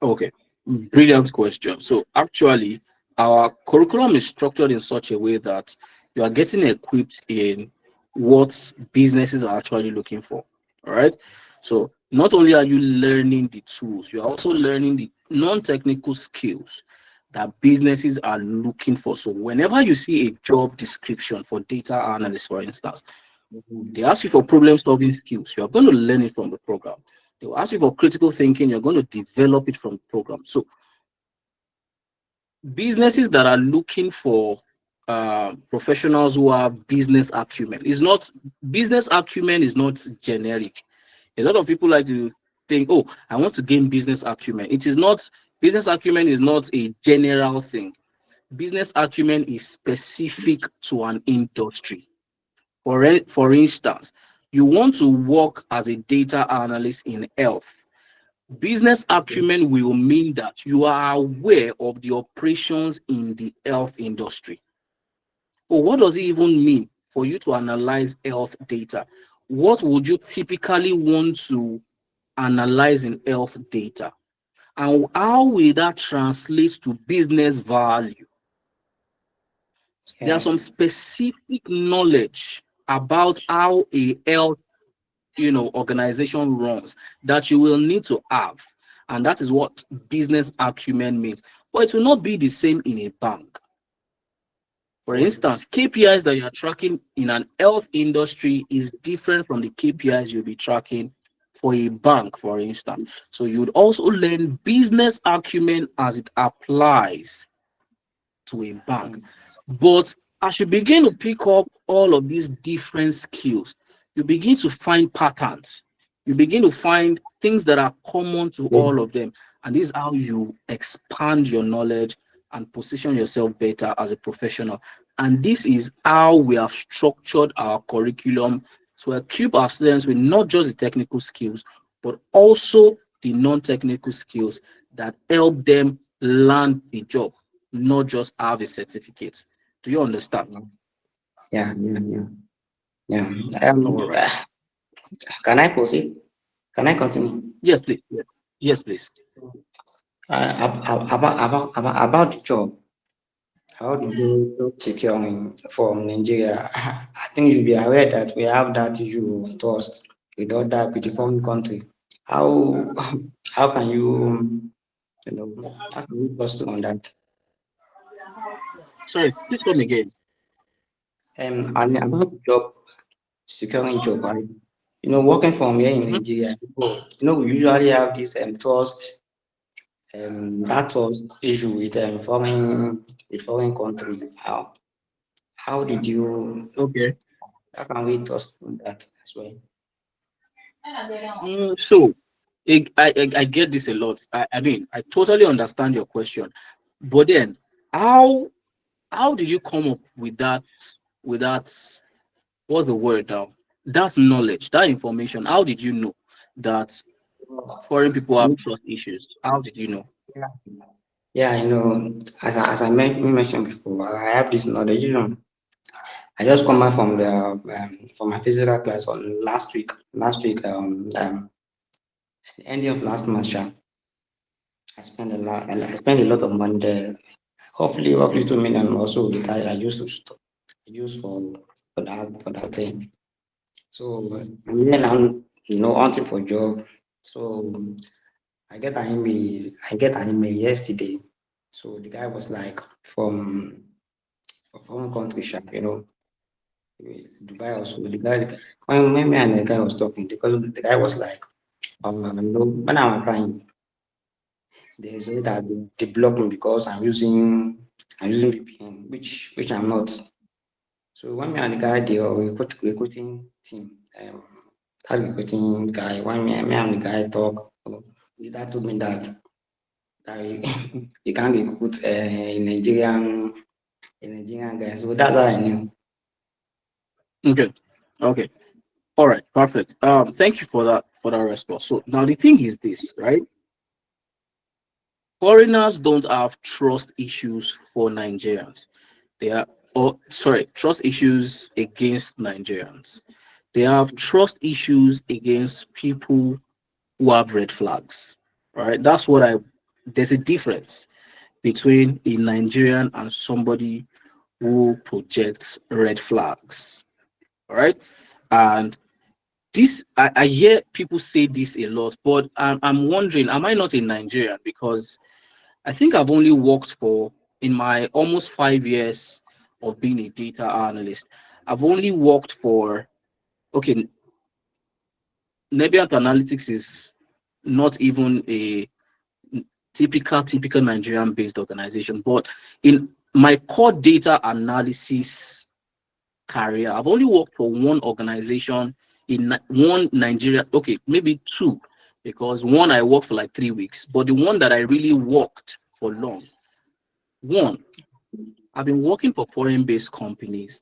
Okay, brilliant question. So actually, our curriculum is structured in such a way that you are getting equipped in what businesses are actually looking for. All right. So not only are you learning the tools, you are also learning the non-technical skills that businesses are looking for. So whenever you see a job description for data analyst, for instance, they ask you for problem solving skills. You are going to learn it from the program. They will ask you for critical thinking. You're going to develop it from the program. So businesses that are looking for professionals who have business acumen is not business acumen is not generic. A lot of people like to think, oh, I want to gain business acumen. It is not. Business acumen is not a general thing. Business acumen is specific to an industry. For instance, you want to work as a data analyst in health. Business acumen will mean that you are aware of the operations in the health industry. But what does it even mean for you to analyze health data? What would you typically want to analyze in health data? And how will that translate to business value? There are
Yeah.
some specific knowledge about how a health organization runs that you will need to have, and that is what business acumen means. But it will not be the same in a bank. For instance, KPIs that you are tracking in an health industry is different from the KPIs you'll be tracking for a bank, for instance. So you'd also learn business acumen as it applies to a bank. But as you begin to pick up all of these different skills, you begin to find patterns. You begin to find things that are common to all of them. And this is how you expand your knowledge and position yourself better as a professional. And this is how we have structured our curriculum to equip our students with not just the technical skills, but also the non-technical skills that help them land the job, not just have a certificate. Do you understand?
Yeah, yeah, yeah. Yeah.
All right.
Can I proceed? Can I continue?
Yes, please. Yes, yes please.
About the job, how do you job securing from Nigeria? I think you'll be aware that we have that issue of trust with with the foreign country. How how can how can you trust on that?
Sorry, please come again.
And about the job securing job, right? Working from here in
Mhm.
Nigeria, we usually have this trust, that trust issue with foreign countries. How did you
Okay.
how can we trust on that as well?
So I get this a lot. I mean, I totally understand your question. But then how did you come up with that what's the word now? That knowledge, that information. How did you know that foreign people have trust issues? How did you know?
Yeah, yeah, as I mentioned before, I have this knowledge. I just come back from my physical class on last week. Ending of last month, sha. I spent a lot of money there. Roughly 2 million or so that I used use for that thing. So then I'm hunting for job. So I get an email yesterday. So the guy was like from foreign country, sha, Dubai also. When me and the guy was talking, because the guy was like, when I'm applying, they say that they block me because I'm using VPN, which I'm not. So when me and the guy, the recruiting team, that recruiting guy, when me and the guy talk, the guy told me that he can't recruit a Nigerian guy. So that's how I knew.
Okay. Okay. All right. Perfect. Thank you for that response. So now the thing is this, right? Foreigners don't have trust issues for Nigerians. They are, oh, sorry, trust issues against Nigerians. They have trust issues against people who have red flags. Right? That's what I. There's a difference between a Nigerian and somebody who projects red flags. All right, and this I hear people say this a lot, but I'm wondering, am I not a Nigerian? Because I think I've only worked for, in my almost 5 years of being a data analyst, I've only worked for, okay, Nebiant Analytics is not even a typical Nigerian based organization, but in my core data analysis career, I've only worked for one organization in one Nigeria, okay, maybe two, because one I worked for like 3 weeks, but the one that I really worked for long, one, I've been working for foreign based companies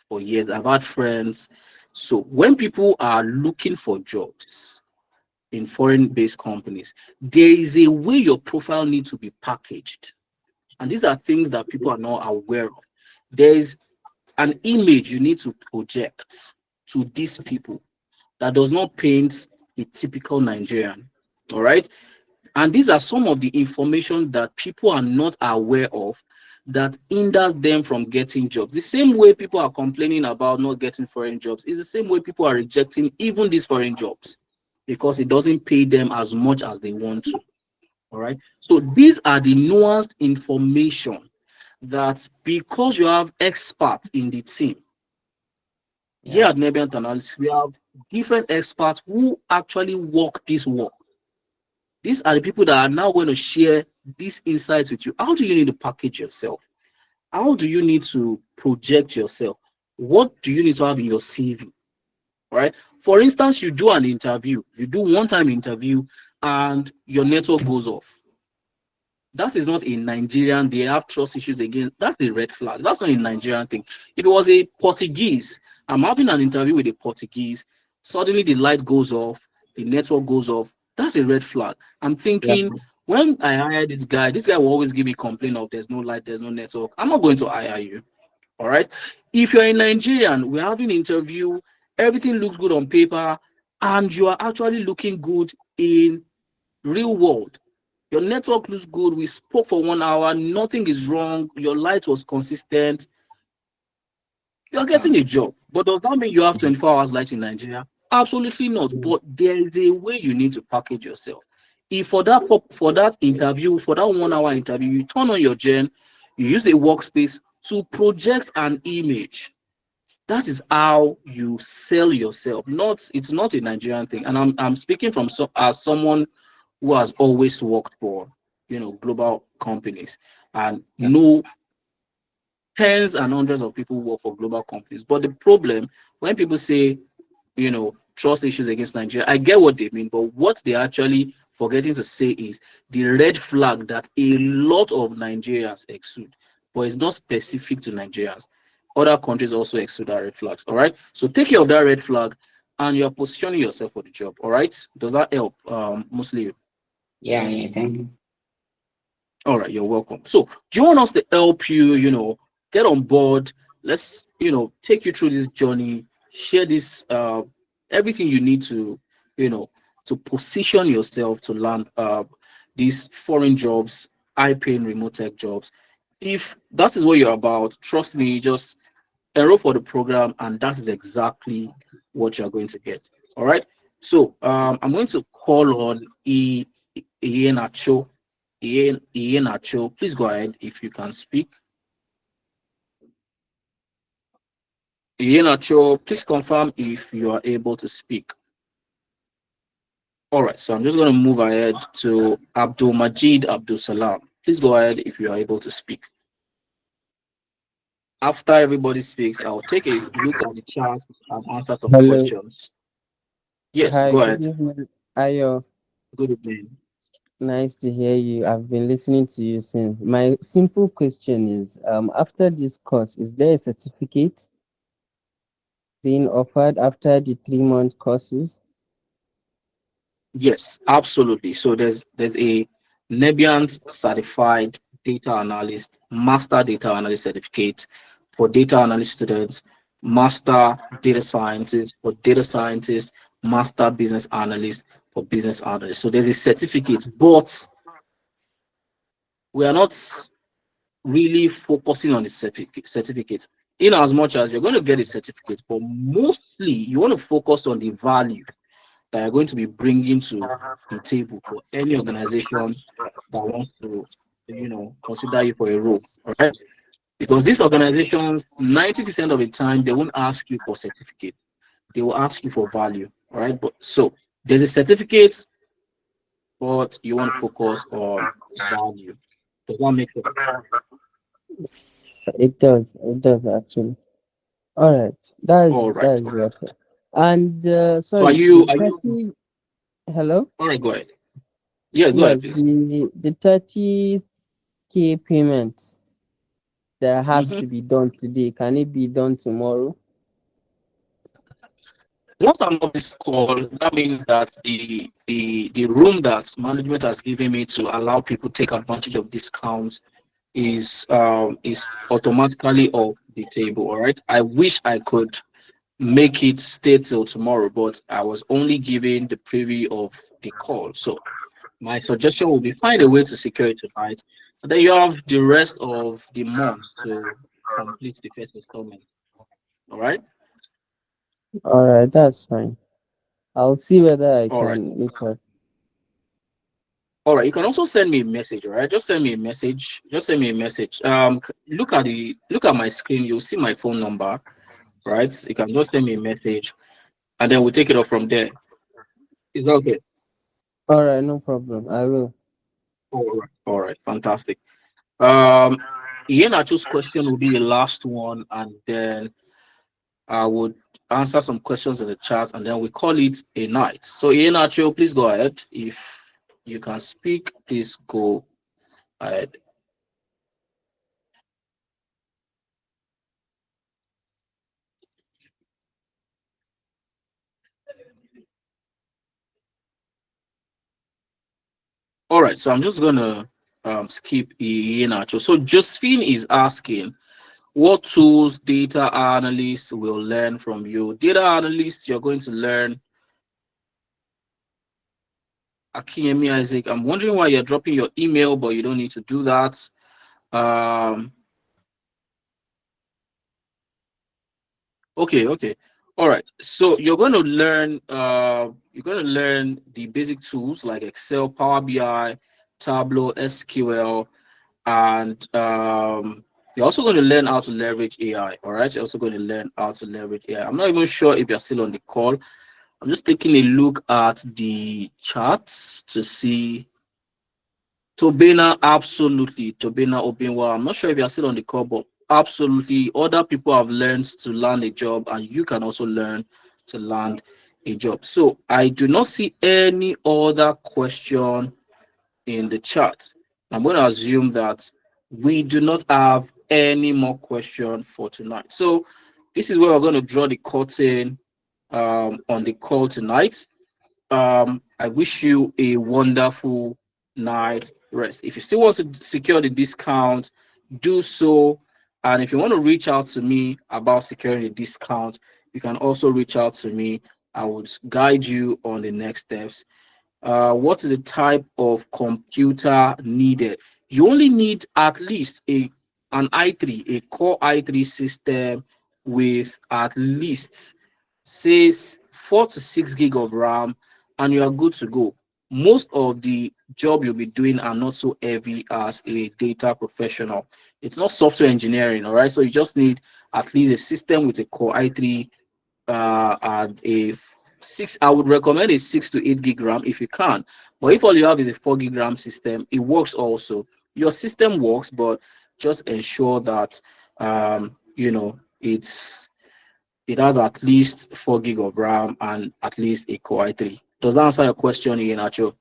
for years. I've had friends. So when people are looking for jobs in foreign based companies, there is a way your profile needs to be packaged. And these are things that people are not aware of. There is an image you need to project to these people that does not paint a typical Nigerian. All right. And these are some of the information that people are not aware of that hinders them from getting jobs. The same way people are complaining about not getting foreign jobs is the same way people are rejecting even these foreign jobs because it doesn't pay them as much as they want to. All right. So these are the nuanced information that because you have experts in the team, here
Yeah.
at Nebiant Analysis, we have different experts who actually work this work. These are the people that are now going to share these insights with you. How do you need to package yourself? How do you need to project yourself? What do you need to have in your CV? All right. For instance, you do an interview, you do one-time interview, and your network goes off. That is not a Nigerian, they have trust issues again. That's a red flag. That's not a Nigerian thing. If it was a Portuguese, I'm having an interview with a Portuguese, suddenly the light goes off, the network goes off. That's a red flag. I'm
Yeah.
thinking, when I hire this guy will always give me complaint of there's no light, there's no network. I'm not going to hire you. All right. If you're a Nigerian, we're having an interview, everything looks good on paper, and you are actually looking good in real world. Your network looks good. We spoke for 1 hour. Nothing is wrong. Your light was consistent. You're getting a job. But does that mean you have 24 hours light in Nigeria? Absolutely not. But there is a way you need to package yourself. If for that interview, for that 1 hour interview, you turn on your gen, you use a workspace to project an image. That is how you sell yourself. It's not a Nigerian thing. And I'm speaking from as someone who has always worked for global companies and
Yeah.
know tens and hundreds of people who work for global companies. But the problem when people say trust issues against Nigeria, I get what they mean, but what they actually forgetting to say is the red flag that a lot of Nigerians exude, but it's not specific to Nigerians. Other countries also exude that red flags. All right. So take care of that red flag and you're positioning yourself for the job. All right. Does that help? Mostly.
Yeah, yeah, thank you.
All right, you're welcome. So, do you want us to help you, get on board? Let's, take you through this journey, share this, everything you need to, you know, to position yourself to land these foreign jobs, high-paying remote tech jobs. If that is what you're about, trust me, just enroll for the program, and that is exactly what you're going to get. All right. So, I'm going to call on Ian Acho. Please go ahead if you can speak. Ian Acho, please confirm if you are able to speak. All right, so I'm just going to move ahead to Abdul Majid Abdul Salam. Please go ahead if you are able to speak. After everybody speaks, I'll take a look at the chat and answer some
Hello.
questions. Yes,
Hi,
go
good
ahead.
evening. Ayo,
Good evening.
nice to hear you. I've been listening to you since. My simple question is, after this course, is there a certificate being offered after the 3 month courses?
Yes, absolutely. So there's a Nebiant certified data analyst, master data analyst certificate for data analyst students, master data scientist for data scientists, master business analyst for business analysts. So there's a certificate, but we are not really focusing on the certificate in as much as you're going to get a certificate, but mostly you want to focus on the value that are going to be bringing to the table for any organization that wants to, consider you for a role. All right. Because these organizations, 90% of the time, they won't ask you for certificate. They will ask you for value. All right. But so there's a certificate, but you want to focus on value. Does that make sense?
It does. It does actually. All right. That is
All
that
right.
is better. And
So
sorry, the 30. Hello.
all right, go ahead. Yeah, go ahead,
Yes,
please.
the 30K payment that has
Mhm.
to be done today. Can it be done tomorrow?
Once I'm off this call, that means that the room that management has given me to allow people take advantage of discounts is automatically off the table. All right. I wish I could make it stay till tomorrow, but I was only given the preview of the call. So my suggestion will be find a way to secure it tonight. And then you have the rest of the month to complete the first installment. All right.
All right, that's fine. I'll see whether I
All right.
can make her.
All right. You can also send me a message. All right. Just send me a message. Just send me a message. Look at my screen. You'll see my phone number. Right. You can just send me a message, and then we'll take it off from there. Is that okay?
All right, no problem. I will.
All right. All right. Fantastic. Ian Acho's question will be the last one, and then I would answer some questions in the chat, and then we call it a night. So, Ian Acho, please go ahead. If you can speak, please go ahead. All right, so I'm just gonna skip Ian Acho. So, Josephine is asking, what tools data analysts will learn from you? Data analysts, you're going to learn Akinyemi Isaac. I'm wondering why you're dropping your email, but you don't need to do that. Um, okay. All right. So you're going to learn the basic tools like Excel, Power BI, Tableau, SQL, and you're also going to learn how to leverage AI. All right. You're also going to learn how to leverage AI. I'm not even sure if you're still on the call. I'm just taking a look at the charts to see. Tobina, absolutely. Tobina Obinwa. I'm not sure if you're still on the call, but absolutely. Other people have learned to land a job, and you can also learn to land a job. So I do not see any other question in the chat. I'm going to assume that we do not have any more question for tonight. So this is where we're going to draw the curtain on the call tonight. I wish you a wonderful night rest. If you still want to secure the discount, do so. And if you want to reach out to me about securing the discount, you can also reach out to me. I would guide you on the next steps. What is the type of computer needed? You only need at least an i3, a Core i3 system with at least says 4 to 6 gig of RAM, and you are good to go. Most of the job you'll be doing are not so heavy as a data professional. It's not software engineering, all right? So you just need at least a system with a Core i3 and a six. I would recommend a 6 to 8 gig RAM if you can. But if all you have is a 4 gig RAM system, it works also. Your system works, but just ensure that it has at least 4 gig of RAM and at least a Core i3. Does that answer your question, Ian Acho?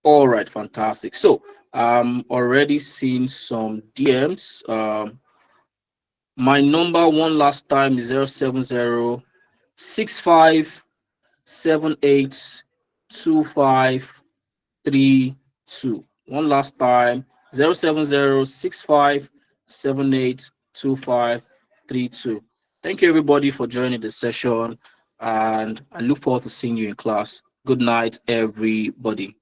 All right, fantastic. So already seen some DMs. My number one last time is 070 65782532. One last time, 07065782532. Thank you everybody for joining the session, and I look forward to seeing you in class. Good night, everybody.